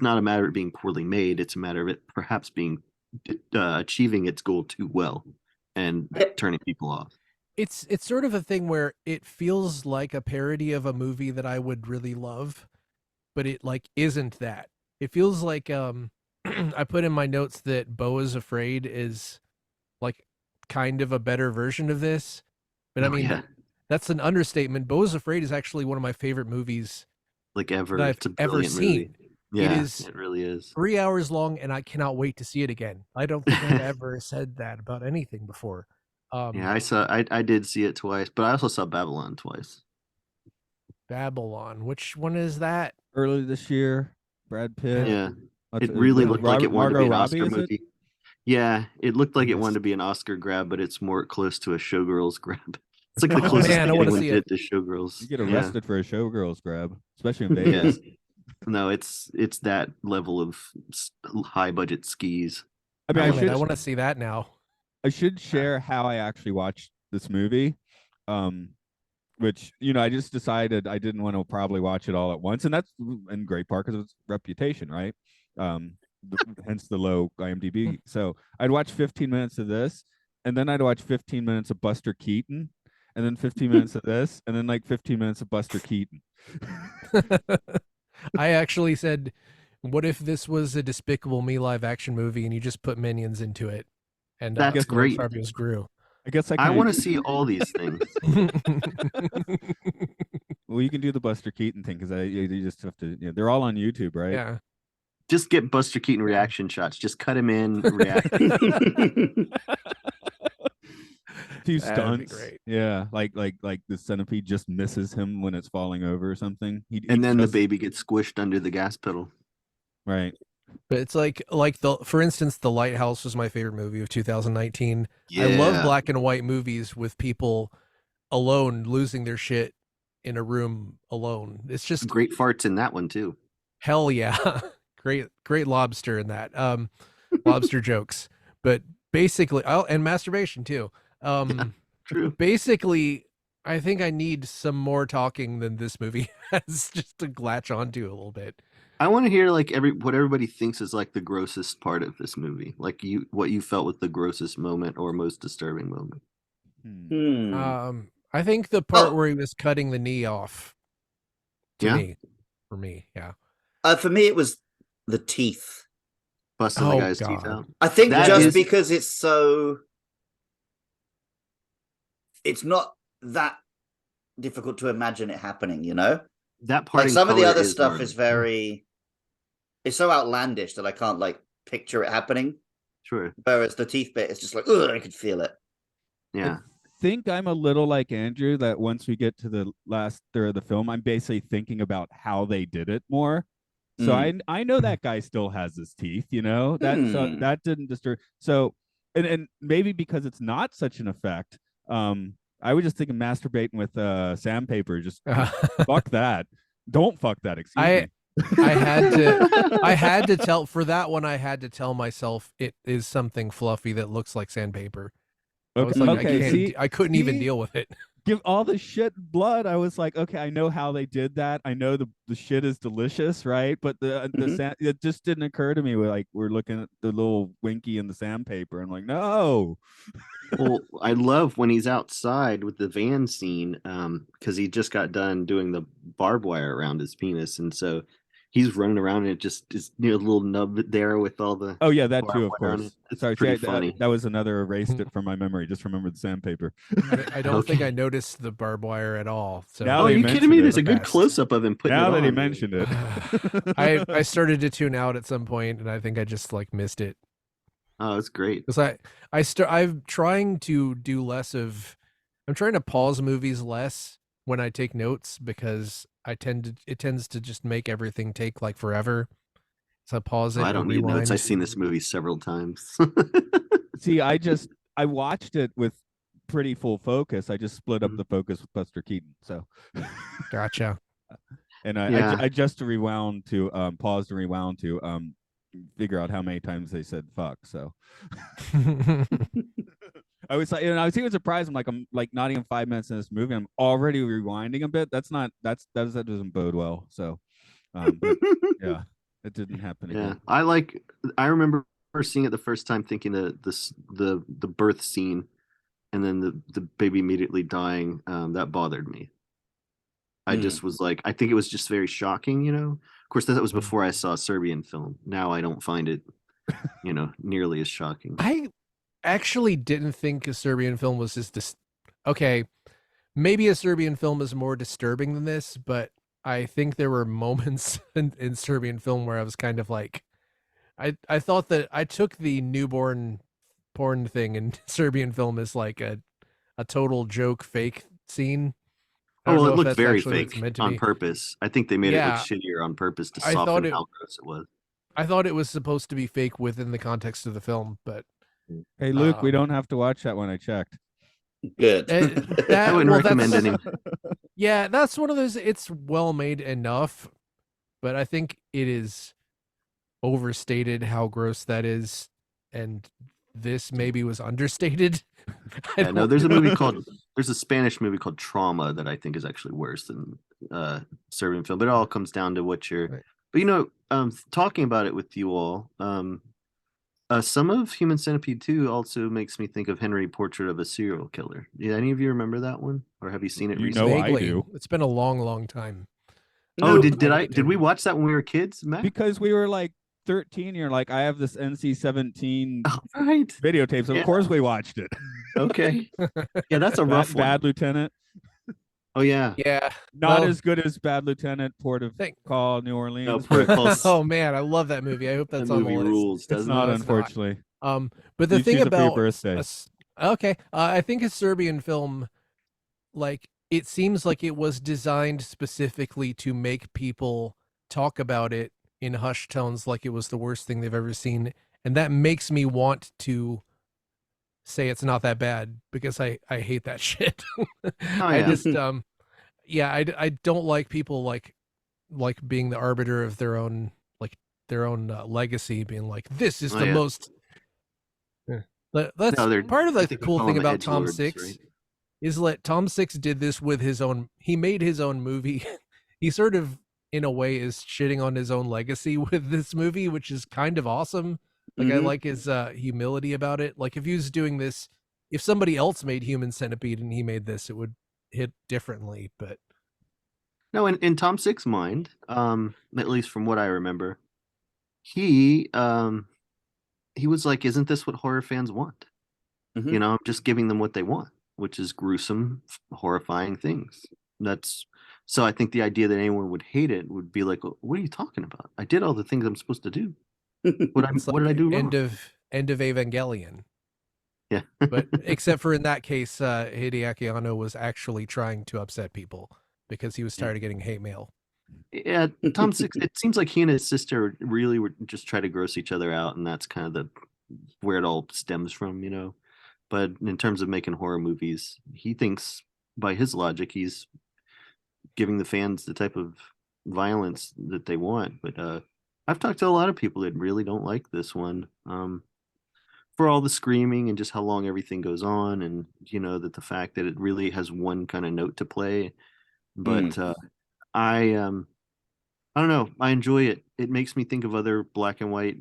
not a matter of being poorly made. It's a matter of it perhaps being achieving its goal too well. and turning people off. It's sort of a thing where it feels like a parody of a movie that I would really love, but it like isn't that. It feels like I put in my notes that Beau is Afraid is like kind of a better version of this. But I mean, that's an understatement. Beau is Afraid is actually one of my favorite movies like ever. that I've It's a ever brilliant seen. movie. Yeah, it really is. 3 hours long, and I cannot wait to see it again. I don't think I've ever said that about anything before. Yeah, I did see it twice, but I also saw Babylon twice. Babylon. Which one is that? Early this year, Brad Pitt. Yeah, it really looked like it wanted to be an Oscar Robbie, movie. Yeah, it looked like it Yes. wanted to be an Oscar grab, but it's more close to a Showgirls grab. It's like the Oh, closest man, I thing wanna anyone see did it. to Showgirls. You get arrested for a Showgirls grab, especially in Yeah. Vegas. No, it's that level of high budget skis. I mean, I want to see that now. I should share how I actually watched this movie, which I just decided I didn't want to probably watch it all at once, and that's in great part because of its reputation, right? Hence the low IMDb. So I'd watch 15 minutes of this, and then I'd watch 15 minutes of Buster Keaton, and then 15 minutes of this, and then like 15 minutes of Buster Keaton. I actually said, what if this was a Despicable Me live action movie and you just put Minions into it? And that's great. Fabio's grew. I guess I want to see all these things. Well, you can do the Buster Keaton thing because you just have to. They're all on YouTube, right? Yeah. Just get Buster Keaton reaction shots. Just cut him in, react. Few That'd stunts. be great. Yeah, like the centipede just misses him when it's falling over or something. And then the baby gets squished under the gas pedal. Right. But it's like for instance, The Lighthouse was my favorite movie of 2019. Yeah. I love black and white movies with people alone losing their shit in a room alone. It's just great farts in that one too. Hell yeah. Great lobster in that. Lobster jokes. But basically, and masturbation too. True. Basically, I think I need some more talking than this movie has just to latch onto a little bit. I want to hear like what everybody thinks is like the grossest part of this movie. Like what you felt with the grossest moment or most disturbing moment. I think the part where he was cutting the knee off. For me, yeah. For me, it was the teeth. Busting the guy's teeth out. I think because it's so. It's not that difficult to imagine it happening, That part, like some of the other stuff is it's so outlandish that I can't like picture it happening. Sure. Whereas the teeth bit is just like, ugh, I could feel it. Yeah. I think I'm a little like Andrew that once we get to the last third of the film, I'm basically thinking about how they did it more. So I know that guy still has his teeth, so that didn't disturb. So and maybe because it's not such an effect, I was just thinking masturbating with sandpaper. Just fuck that. Don't fuck that. Excuse me. I had to tell for that one. I had to tell myself it is something fluffy that looks like sandpaper. I couldn't even deal with it. Give all the shit blood. I was like, okay, I know how they did that. I know the shit is delicious, right? But it just didn't occur to me. We're looking at the little winky in the sandpaper. I'm like, no. Well, I love when he's outside with the van scene, because he just got done doing the barbed wire around his penis, and so he's running around and it just is near a little nub there with all the. Oh yeah, that too, of course. Sorry, pretty funny. That was another erased it from my memory. Just remember the sandpaper. I don't think I noticed the barbed wire at all. So are you kidding me? There's a good close up of him putting. Now it that on. he mentioned it, I started to tune out at some point, and I think I just like missed it. Oh, that's great. Because I'm trying to do less of. I'm trying to pause movies less when I take notes because it tends to just make everything take like forever. So I pause it. I don't need notes. I've seen this movie several times. See, I watched it with pretty full focus. I just split up the focus with Buster Keaton. So gotcha. And I just rewound to pause and rewound to figure out how many times they said fuck. So I was like, I was even surprised. I'm like not even 5 minutes in this movie. I'm already rewinding a bit. That doesn't bode well. So, but, yeah, it didn't happen again. I remember seeing it the first time, thinking the birth scene and then the baby immediately dying, that bothered me. I just was like, I think it was just very shocking, you know. Of course, that was before I saw a Serbian film. Now I don't find it, you know, nearly as shocking. I actually didn't think a Serbian film was okay. Maybe a Serbian film is more disturbing than this, but I think there were moments in Serbian film where I was kind of like, I thought that I took the newborn porn thing in Serbian film as like a total joke fake scene. I Oh, don't well, know it if looked that's very actually what it's fake meant to on be. purpose. I think they made it look Yeah, shittier on purpose to I thought soften it. how gross it was. I thought it was supposed to be fake within the context of the film, but Hey, Luke, we um, don't have to watch that one. I checked. Good. I wouldn't recommend that's any. yeah, that's one of those. It's well made enough, but I think it is overstated how gross that is, and this maybe was understated. Yeah, no, there's a Spanish movie called Trauma that I think is actually worse than Serbian film. But it all comes down to what you're. Right. But you know, talking about it with you all, some of Human Centipede 2 also makes me think of Henry Portrait of a Serial Killer. Yeah, any of you remember that one, or have you seen it You recently? know I Vaguely, do. it's been a long, long time. Oh, Nope. did we watch that when we were kids, Matt? Because we were like 13. You're like, I have this NC-17 Oh, right. videotapes. Of Yeah. course we watched it. Okay. Yeah, that's a rough one. Bad Lieutenant. Oh yeah. Yeah, Not well, as good as Bad Lieutenant, Port of Call, New Orleans. No, Port of Call. Oh man, I love that movie. I hope That that's on the movie list. rules, It's doesn't not, it? It's not. unfortunately. But the You thing choose it for your about birthday. okay, I think a Serbian film, like it seems like it was designed specifically to make people talk about it in hushed tones, like it was the worst thing they've ever seen, and that makes me want to say it's not that bad because I hate that shit. I yeah. just yeah, I don't like people like being the arbiter of their own legacy, being like this is Oh, the yeah. most. That's No, part of I the think they're cool calling thing the about Tom edgelords, Six right? is that Tom Six did this with his own. He made his own movie. He sort of, in a way, is shitting on his own legacy with this movie, which is kind of awesome. Like I Mhm. like his humility about it. Like if he was doing this, if somebody else made Human Centipede and he made this, it would hit differently. But No, in Tom Six's mind, at least from what I remember, he was like, "Isn't this what horror fans want? Mhm. You know, I'm just giving them what they want, which is gruesome, horrifying things." That's so. I think the idea that anyone would hate it would be like, "What are you talking about? I did all the things I'm supposed to do. it's What did I like do wrong?" end of Evangelion. Yeah. But except for in that case, Hideaki Anno was actually trying to upset people because he was tired of getting hate mail. Yeah, Tom Six. It seems like he and his sister really were just try to gross each other out, and that's kind of the where it all stems from, you know. But in terms of making horror movies, he thinks by his logic, he's giving the fans the type of violence that they want. But I've talked to a lot of people that really don't like this one. For all the screaming and just how long everything goes on, and you know that the fact that it really has one kind of note to play. But I don't know. I enjoy it. It makes me think of other black and white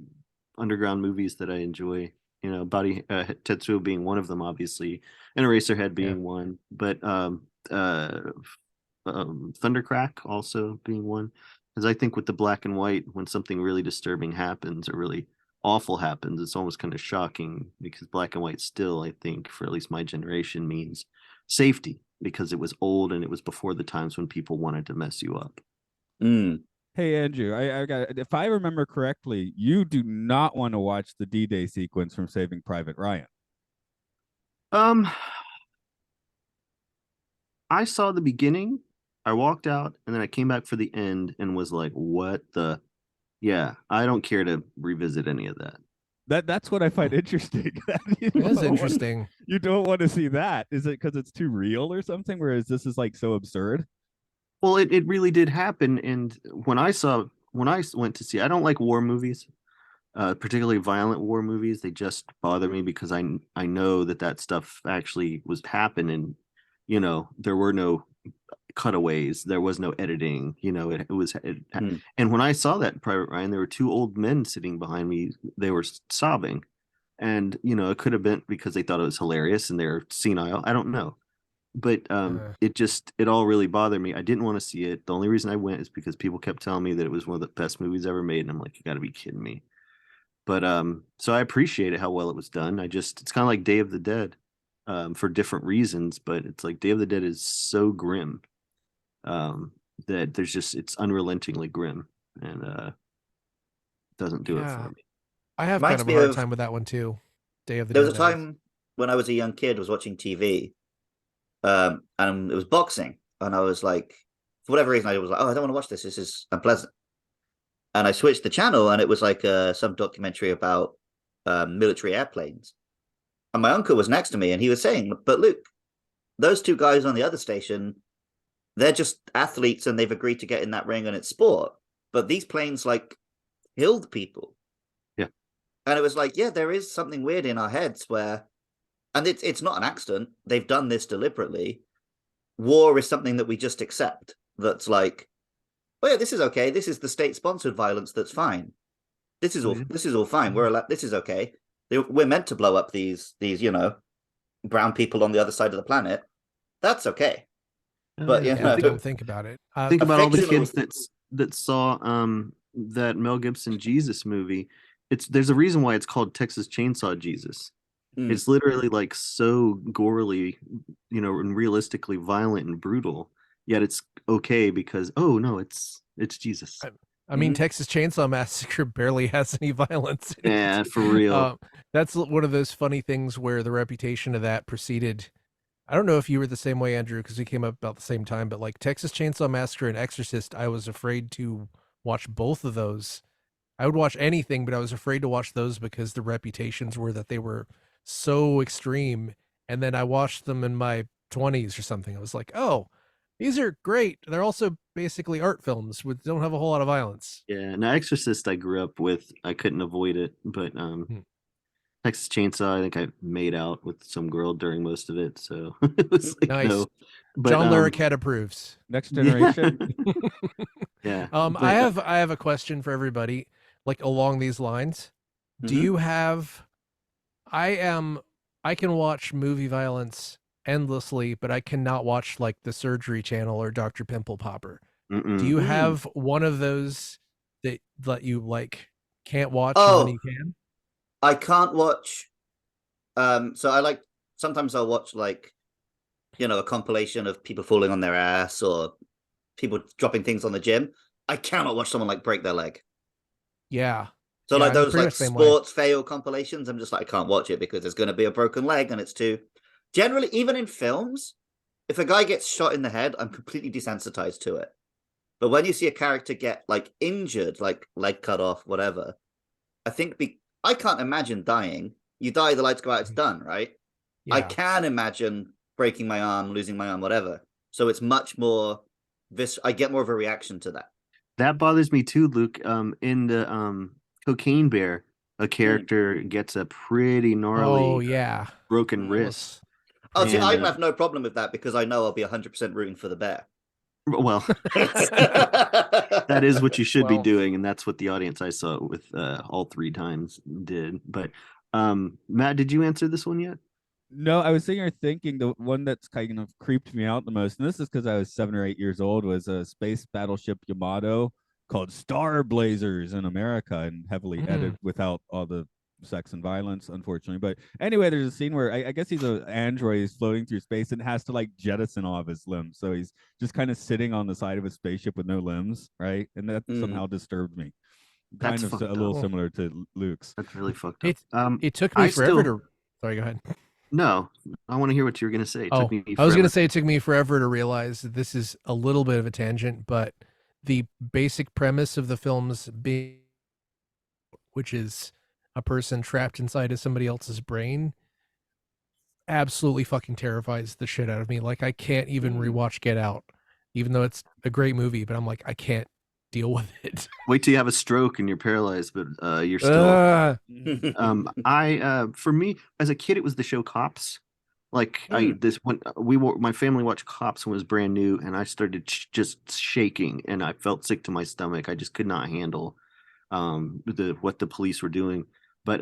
underground movies that I enjoy. You know, Body Tetsuo being one of them, obviously, and Eraserhead being one, but Thundercrack also being one. Because I think with the black and white, when something really disturbing happens or really awful happens, it's almost kind of shocking because black and white still, I think, for at least my generation, means safety because it was old and it was before the times when people wanted to mess you up. Mm. Hey Andrew, I got. If I remember correctly, you do not want to watch the D-Day sequence from Saving Private Ryan. I saw the beginning, I walked out, and then I came back for the end and was like, "What the?" Yeah, I don't care to revisit any of that. That's what I find interesting. It is interesting. You don't want to see that. Is it because it's too real or something? Whereas this is like so absurd. Well, it really did happen, and when I went to see, I don't like war movies, particularly violent war movies. They just bother me because I know that stuff actually was happening. You know, there were no cutaways, there was no editing. You know, and when I saw that Private Ryan, there were two old men sitting behind me. They were sobbing, And it could have been because they thought it was hilarious and they're senile. I don't know. But it all really bothered me. I didn't want to see it. The only reason I went is because people kept telling me that it was one of the best movies ever made, and I'm like, you got to be kidding me. But so I appreciated how well it was done. It's kind of like Day of the Dead, for different reasons, but it's like Day of the Dead is so grim, that it's unrelentingly grim, and doesn't do it for me. I have Reminds kind of me a hard of- time with that one too. Day of the There Dead. was a time when I was a young kid, was watching TV, and it was boxing, and I was like, for whatever reason, I was like, oh, I don't want to watch this. This is unpleasant. And I switched the channel, and it was like some documentary about military airplanes. And my uncle was next to me, and he was saying, but Luke, those two guys on the other station, they're just athletes, and they've agreed to get in that ring, and it's sport. But these planes, like, killed people. Yeah. And it was like, yeah, there is something weird in our heads where, and it's not an accident. They've done this deliberately. War is something that we just accept. That's like, oh yeah, this is okay. This is the state-sponsored violence. That's fine. This is all fine. We're allowed. This is okay. We're meant to blow up these brown people on the other side of the planet. That's okay. But don't think about it. Think about all the kids that saw that Mel Gibson Jesus movie. There's a reason why it's called Texas Chainsaw Jesus. It's literally like so gorily, and realistically violent and brutal. Yet it's okay because it's Jesus. I mean, Texas Chainsaw Massacre barely has any violence in Yeah, it. for real. That's one of those funny things where the reputation of that preceded. I don't know if you were the same way, Andrew, because we came up about the same time, but like Texas Chainsaw Massacre and Exorcist, I was afraid to watch both of those. I would watch anything, but I was afraid to watch those because the reputations were that they were so extreme. And then I watched them in my 20s or something. I was like, oh, these are great. They're also basically art films don't have a whole lot of violence. Yeah, now Exorcist I grew up with. I couldn't avoid it, but Texas Chainsaw I think I made out with some girl during most of it, so it was like nice. no. But, John Larroquette approves. Next generation. Yeah. I have a question for everybody, like along these lines. Do you have? I can watch movie violence endlessly, but I cannot watch like the Surgery Channel or Dr. Pimple Popper. Do you have one of those that you like can't watch and then you can? I can't watch. So I like sometimes I'll watch like a compilation of people falling on their ass or people dropping things on the gym. I cannot watch someone like break their leg. Yeah. So like those like sports fail compilations, I'm just like I can't watch it because there's going to be a broken leg and it's too. Generally, even in films, if a guy gets shot in the head, I'm completely desensitized to it. But when you see a character get like injured, like leg cut off, whatever, I think I can't imagine dying. You die, the lights go out, it's done, right? Yeah. I can imagine breaking my arm, losing my arm, whatever. So it's much more I get more of a reaction to that. That bothers me too, Luke. In the Cocaine Bear, a character gets a pretty gnarly broken wrist. Oh, see, I have no problem with that because I know I'll be 100% rooting for the bear. Well, that is what you should be doing, and that's what the audience I saw it with all 3 times did. But Matt, did you answer this one yet? No, I was sitting here thinking the one that's kind of creeped me out the most, and this is because I was 7 or 8 years old, was a space battleship Yamato called Star Blazers in America, and heavily edited without all the sex and violence, unfortunately. But anyway, there's a scene where I guess he's an android, he's floating through space and has to like jettison all of his limbs, so he's just kind of sitting on the side of a spaceship with no limbs, right? And that somehow disturbed me. Kind of a little similar to Luke's. That's really fucked up. It took me forever to. Sorry, go ahead. No, I want to hear what you were going to say. I was going to say it took me forever to realize that this is a little bit of a tangent, but the basic premise of the film's being, which is a person trapped inside of somebody else's brain, absolutely fucking terrifies the shit out of me. Like I can't even rewatch Get Out, even though it's a great movie, but I'm like, I can't deal with it. Wait till you have a stroke and you're paralyzed, but you're still for me as a kid it was the show Cops. Like my family watched Cops when it was brand new, and I started just shaking and I felt sick to my stomach. I just could not handle what the police were doing. But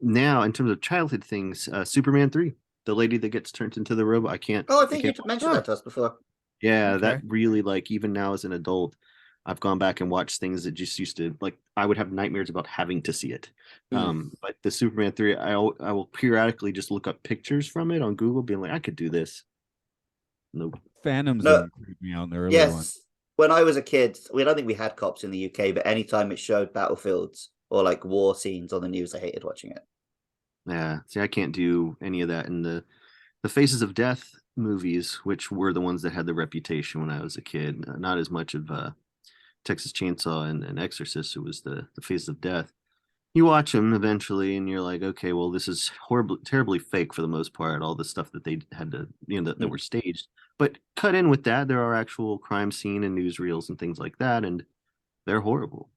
now in terms of childhood things, Superman 3, the lady that gets turned into the robot, I can't. Oh, I think you mentioned that to us before. Yeah, Okay. that really, like, even now as an adult, I've gone back and watched things that just used to, like, I would have nightmares about having to see it. But the Superman 3, I will periodically just look up pictures from it on Google, being like, I could do this. Nope. Phantom No. Zone creeped me out in the early Yes. one. When I was a kid, I don't think we had cops in the UK, but anytime it showed battlefields or like war scenes on the news, I hated watching it. Yeah, see, I can't do any of that. And the Faces of Death movies, which were the ones that had the reputation when I was a kid, not as much of Texas Chainsaw and Exorcist. It was the Faces of Death. You watch them eventually, and you're like, okay, well, this is horribly, terribly fake for the most part. All the stuff that they had to, that were staged. But cut in with that, there are actual crime scene and newsreels and things like that, and they're horrible.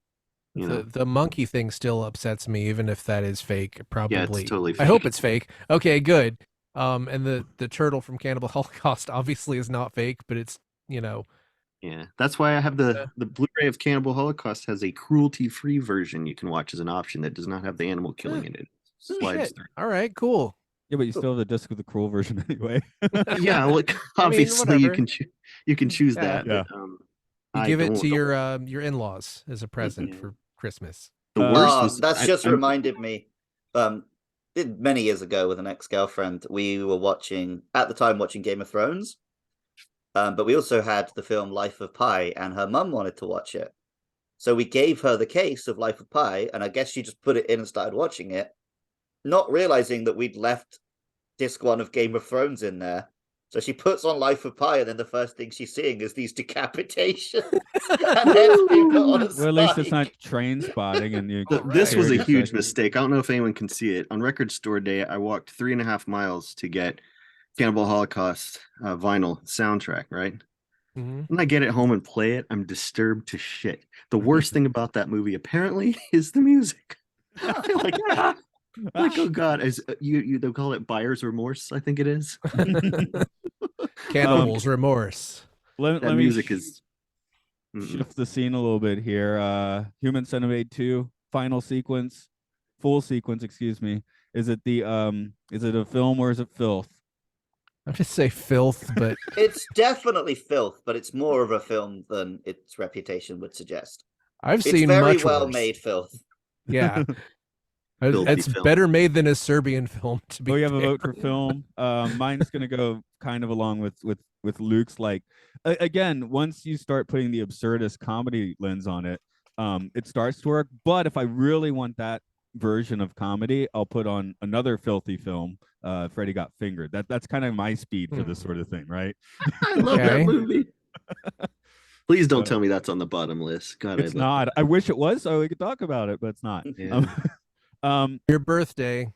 The monkey thing still upsets me, even if that is fake. Probably. Yeah, it's totally fake. I hope it's fake. Okay, good. And the turtle from Cannibal Holocaust obviously is not fake, but it's Yeah, that's why I have the Blu-ray of Cannibal Holocaust has a cruelty-free version you can watch as an option that does not have the animal killing in it. Slides through. All right, cool. Yeah, but you still have the disc with the cruel version anyway. Yeah, like obviously you can choose that. Yeah. But, you give it to your in-laws as a present for Christmas. The worst was that's just reminded me. Many years ago with an ex-girlfriend, we were watching Game of Thrones. But we also had the film Life of Pi, and her mum wanted to watch it. So we gave her the case of Life of Pi, and I guess she just put it in and started watching it, not realizing that we'd left disc 1 of Game of Thrones in there. So she puts on Life of Pi, and then the first thing she's seeing is these decapitations. And well, at least it's not train spotting. And this was a huge mistake. I don't know if anyone can see it. On Record Store Day, I walked 3.5 miles to get Cannibal Holocaust vinyl soundtrack, right? When I get it home and play it, I'm disturbed to shit. The worst thing about that movie, apparently, is the music. Like, oh god, as they'll call it buyer's remorse, I think it is. Cannibal's remorse. Let me music is shift the scene a little bit here. Human Centipede 2 full sequence, excuse me. Is it a film or is it Filth? I'm just say Filth, but it's definitely Filth, but it's more of a film than its reputation would suggest. It's seen very much well worse. Made Filth. Yeah. It's better made than a Serbian film. To be you have a vote for film. Mine's gonna go kind of along with Luke's. Like, again, once you start putting the absurdist comedy lens on it, it starts to work. But if I really want that version of comedy, I'll put on another filthy film. Freddy Got Fingered. That's kind of my speed for this sort of thing, right? I love that movie. Please don't tell me that's on the bottom list. God, it's not. I wish it was, so we could talk about it, but it's not. Yeah. Your birthday.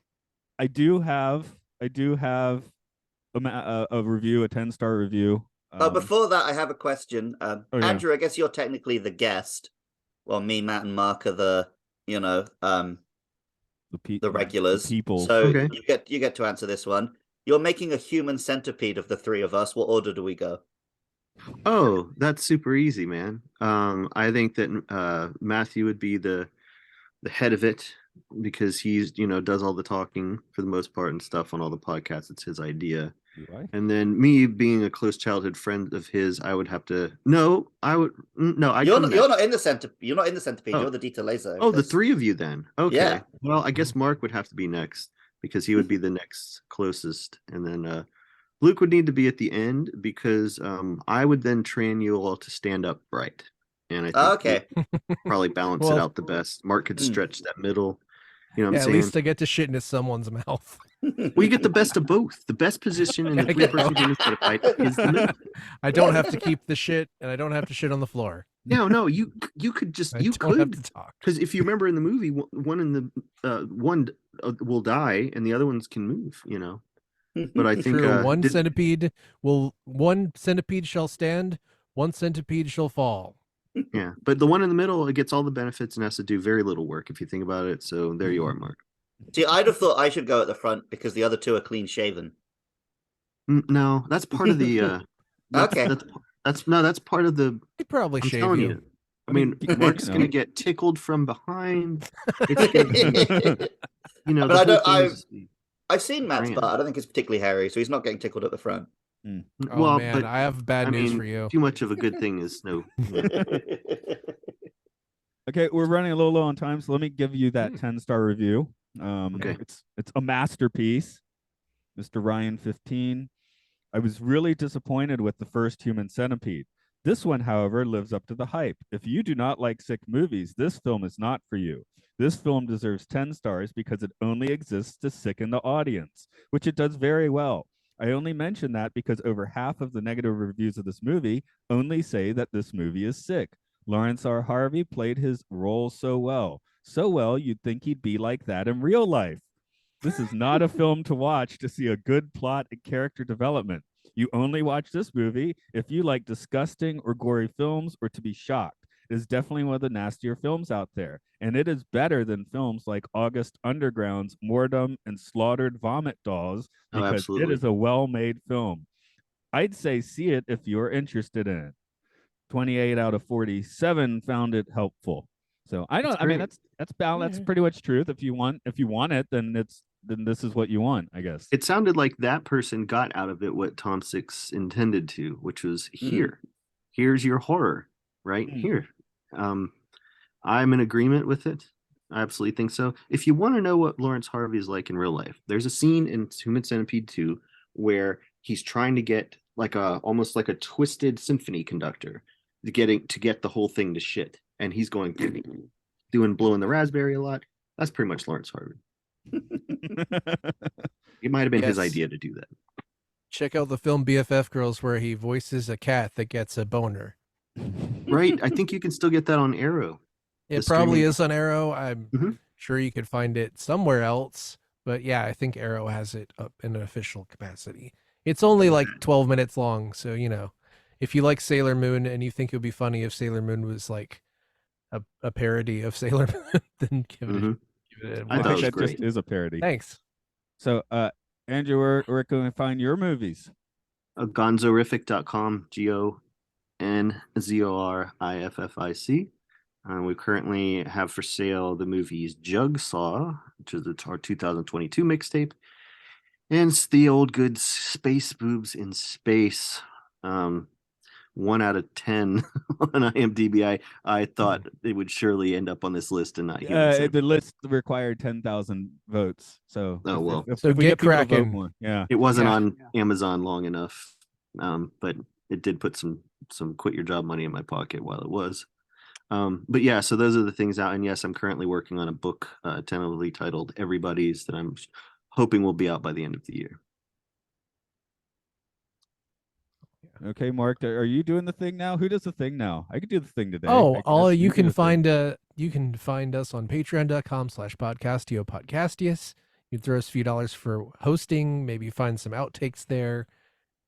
I do have a review, a 10-star review. Before that, I have a question. Andrew, I guess you're technically the guest. Well, me, Matt, and Mark are the regulars. The people. So you get to answer this one. You're making a human centipede of the three of us. What order do we go? Oh, that's super easy, man. I think that Matthew would be the head of it because he's does all the talking for the most part and stuff on all the podcasts. It's his idea. And then me being a close childhood friend of his, I would have to. You're not in the centipede. You're not in the centipede. You're the Dita Laser. Oh, the three of you then. Okay. Yeah. Well, I guess Mark would have to be next because he would be the next closest, and then Luke would need to be at the end because I would then train you all to stand up right, and I think probably balance it out the best. Mark could stretch that middle. You know what I'm saying? At least I get to shit into someone's mouth. Well, you get the best of both. The best position in the three-person game fight is the middle. I don't have to keep the shit, and I don't have to shit on the floor. No, you could just don't have to talk. Because if you remember in the movie, one will die and the other ones can move. But I think one centipede shall stand, one centipede shall fall. Yeah, but the one in the middle, it gets all the benefits and has to do very little work if you think about it. So there you are, Mark. See, I'd have thought I should go at the front because the other two are clean shaven. No, that's part of the. Okay. That's part of the. He probably shave telling you. I mean, Mark's gonna get tickled from behind. It's gonna be, But the I whole don't. thing is I've seen Matt's grand. butt. I don't think it's particularly hairy, so he's not getting tickled at the front. Oh Well, man, but I have bad news for you. too much of a good thing is no. Okay, we're running a little low on time, so let me give you that 10-star review. Okay. It's a masterpiece. Mr. Ryan 15. I was really disappointed with the first Human Centipede. This one, however, lives up to the hype. If you do not like sick movies, this film is not for you. This film deserves 10 stars because it only exists to sicken the audience, which it does very well. I only mention that because over half of the negative reviews of this movie only say that this movie is sick. Lawrence R. Harvey played his role so well you'd think he'd be like that in real life. This is not a film to watch to see a good plot and character development. You only watch this movie if you like disgusting or gory films or to be shocked. It is definitely one of the nastier films out there, and it is better than films like August Underground's Mordom and Slaughtered Vomit Dolls because it is a well-made film. I'd say see it if you're interested in it. 28 out of 47 found it helpful. So I mean that's that's pretty much truth. If you want it, then this is what you want, I guess. It sounded like that person got out of it what Tom Six intended to, which was here's your horror right here. I'm in agreement with it. I absolutely think so. If you want to know what Lawrence Harvey is like in real life, there's a scene in Human Centipede 2 where he's trying to get almost like a twisted symphony conductor to get the whole thing to shit, and he's going blowing the raspberry a lot. That's pretty much Lawrence Harvey. It might have been his idea to do that. Check out the film BFF Girls where he voices a cat that gets a boner. Right. I think you can still get that on Arrow. It probably is on Arrow. I'm sure you could find it somewhere else. But yeah, I think Arrow has it up in an official capacity. It's only like 12 minutes long. So, if you like Sailor Moon and you think it would be funny if Sailor Moon was like a parody of Sailor Moon, then give it I think that just is a parody. Thanks. So, Andrew, where can we find your movies? Gonzoriffic.com, Gonzoriffic. We currently have for sale the movies Jigsaw, which is our 2022 mixtape, and it's the old good Space Boobs in Space. 1 out of 10 on IMDb. I thought it would surely end up on this list and not. The list required 10,000 votes. So so get cracking. Yeah, it wasn't on Amazon long enough, but it did put some quit your job money in my pocket while it was. But yeah, so those are the things out. And yes, I'm currently working on a book tentatively titled Everybody's that I'm hoping will be out by the end of the year. Okay, Mark, are you doing the thing now? Who does the thing now? I could do the thing today. You can find us on patreon.com/podcastio. You can throw us a few dollars for hosting, maybe find some outtakes there.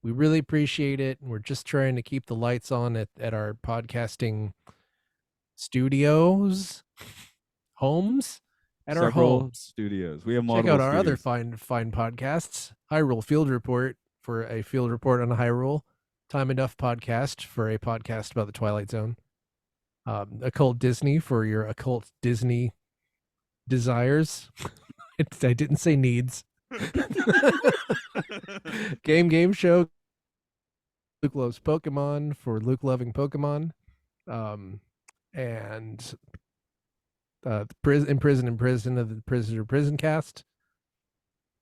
We really appreciate it. We're just trying to keep the lights on at our podcasting studios, homes, at our homes. Studios. We have multiple. Check out our other fine podcasts. Hyrule Field Report for a field report on Hyrule. Time Enough podcast for a podcast about the Twilight Zone. Occult Disney for your occult Disney desires. I didn't say needs. Game Show. Luke Loves Pokemon for Luke Loving Pokemon. And In Prison of the Prisoner Prison Cast.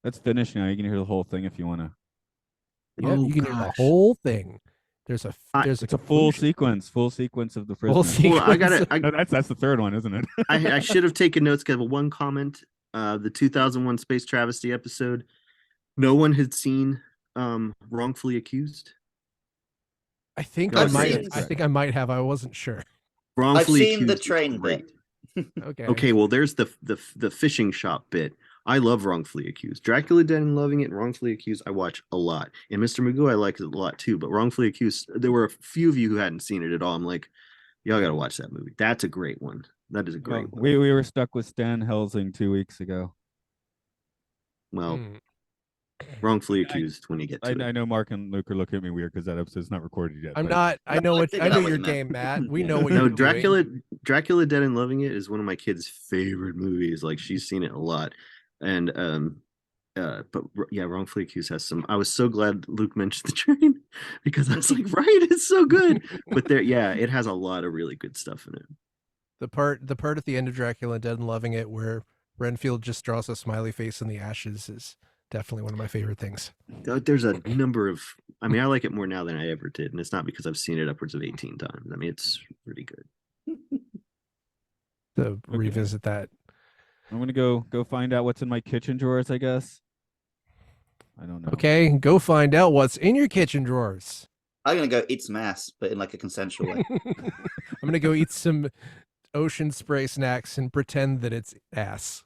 That's finished now. You can hear the whole thing if you want to. Yeah, you can hear the whole thing. It's a full sequence of the prison. Well, that's the third one, isn't it? I should have taken notes because one comment, the 2001 Space Travesty episode. No one had seen Wrongfully Accused. I think I might have. I wasn't sure. Wrongfully I've seen Accused the train bit. Okay. Well, there's the fishing shop bit. I love Wrongfully Accused. Dracula Dead and Loving It and Wrongfully Accused I watch a lot. And Mr. Magoo I like it a lot too. But Wrongfully Accused, there were a few of you who hadn't seen it at all. I'm like, y'all got to watch that movie. That's a great one. That is a great one. We were stuck with Stan Helsing 2 weeks ago. Well, Wrongfully accused when you get to I it. know Mark and Luke are looking at me weird because that episode's not recorded yet. I'm but not. I know I what. think I know that was your meant. game, Matt. We Yeah. know what No, you're Dracula, doing. Dracula Dead and Loving It is one of my kids' favorite movies. Like she's seen it a lot, and but yeah, Wrongfully Accused has some. I was so glad Luke mentioned the train because I was like, right, it's so good. But there, yeah, it has a lot of really good stuff in it. The part at the end of Dracula Dead and Loving It where Renfield just draws a smiley face in the ashes is definitely one of my favorite things. There's a number of. I mean, I like it more now than I ever did, and it's not because I've seen it upwards of 18 times. I mean, it's pretty good. To revisit that. I'm gonna go find out what's in my kitchen drawers, I guess. I don't know. Okay, go find out what's in your kitchen drawers. I'm gonna go eat some ass, but in like a consensual way. I'm gonna go eat some ocean spray snacks and pretend that it's ass.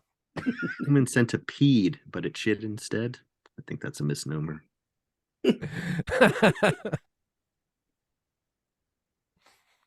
Human Centipede, but it shit instead. I think that's a misnomer.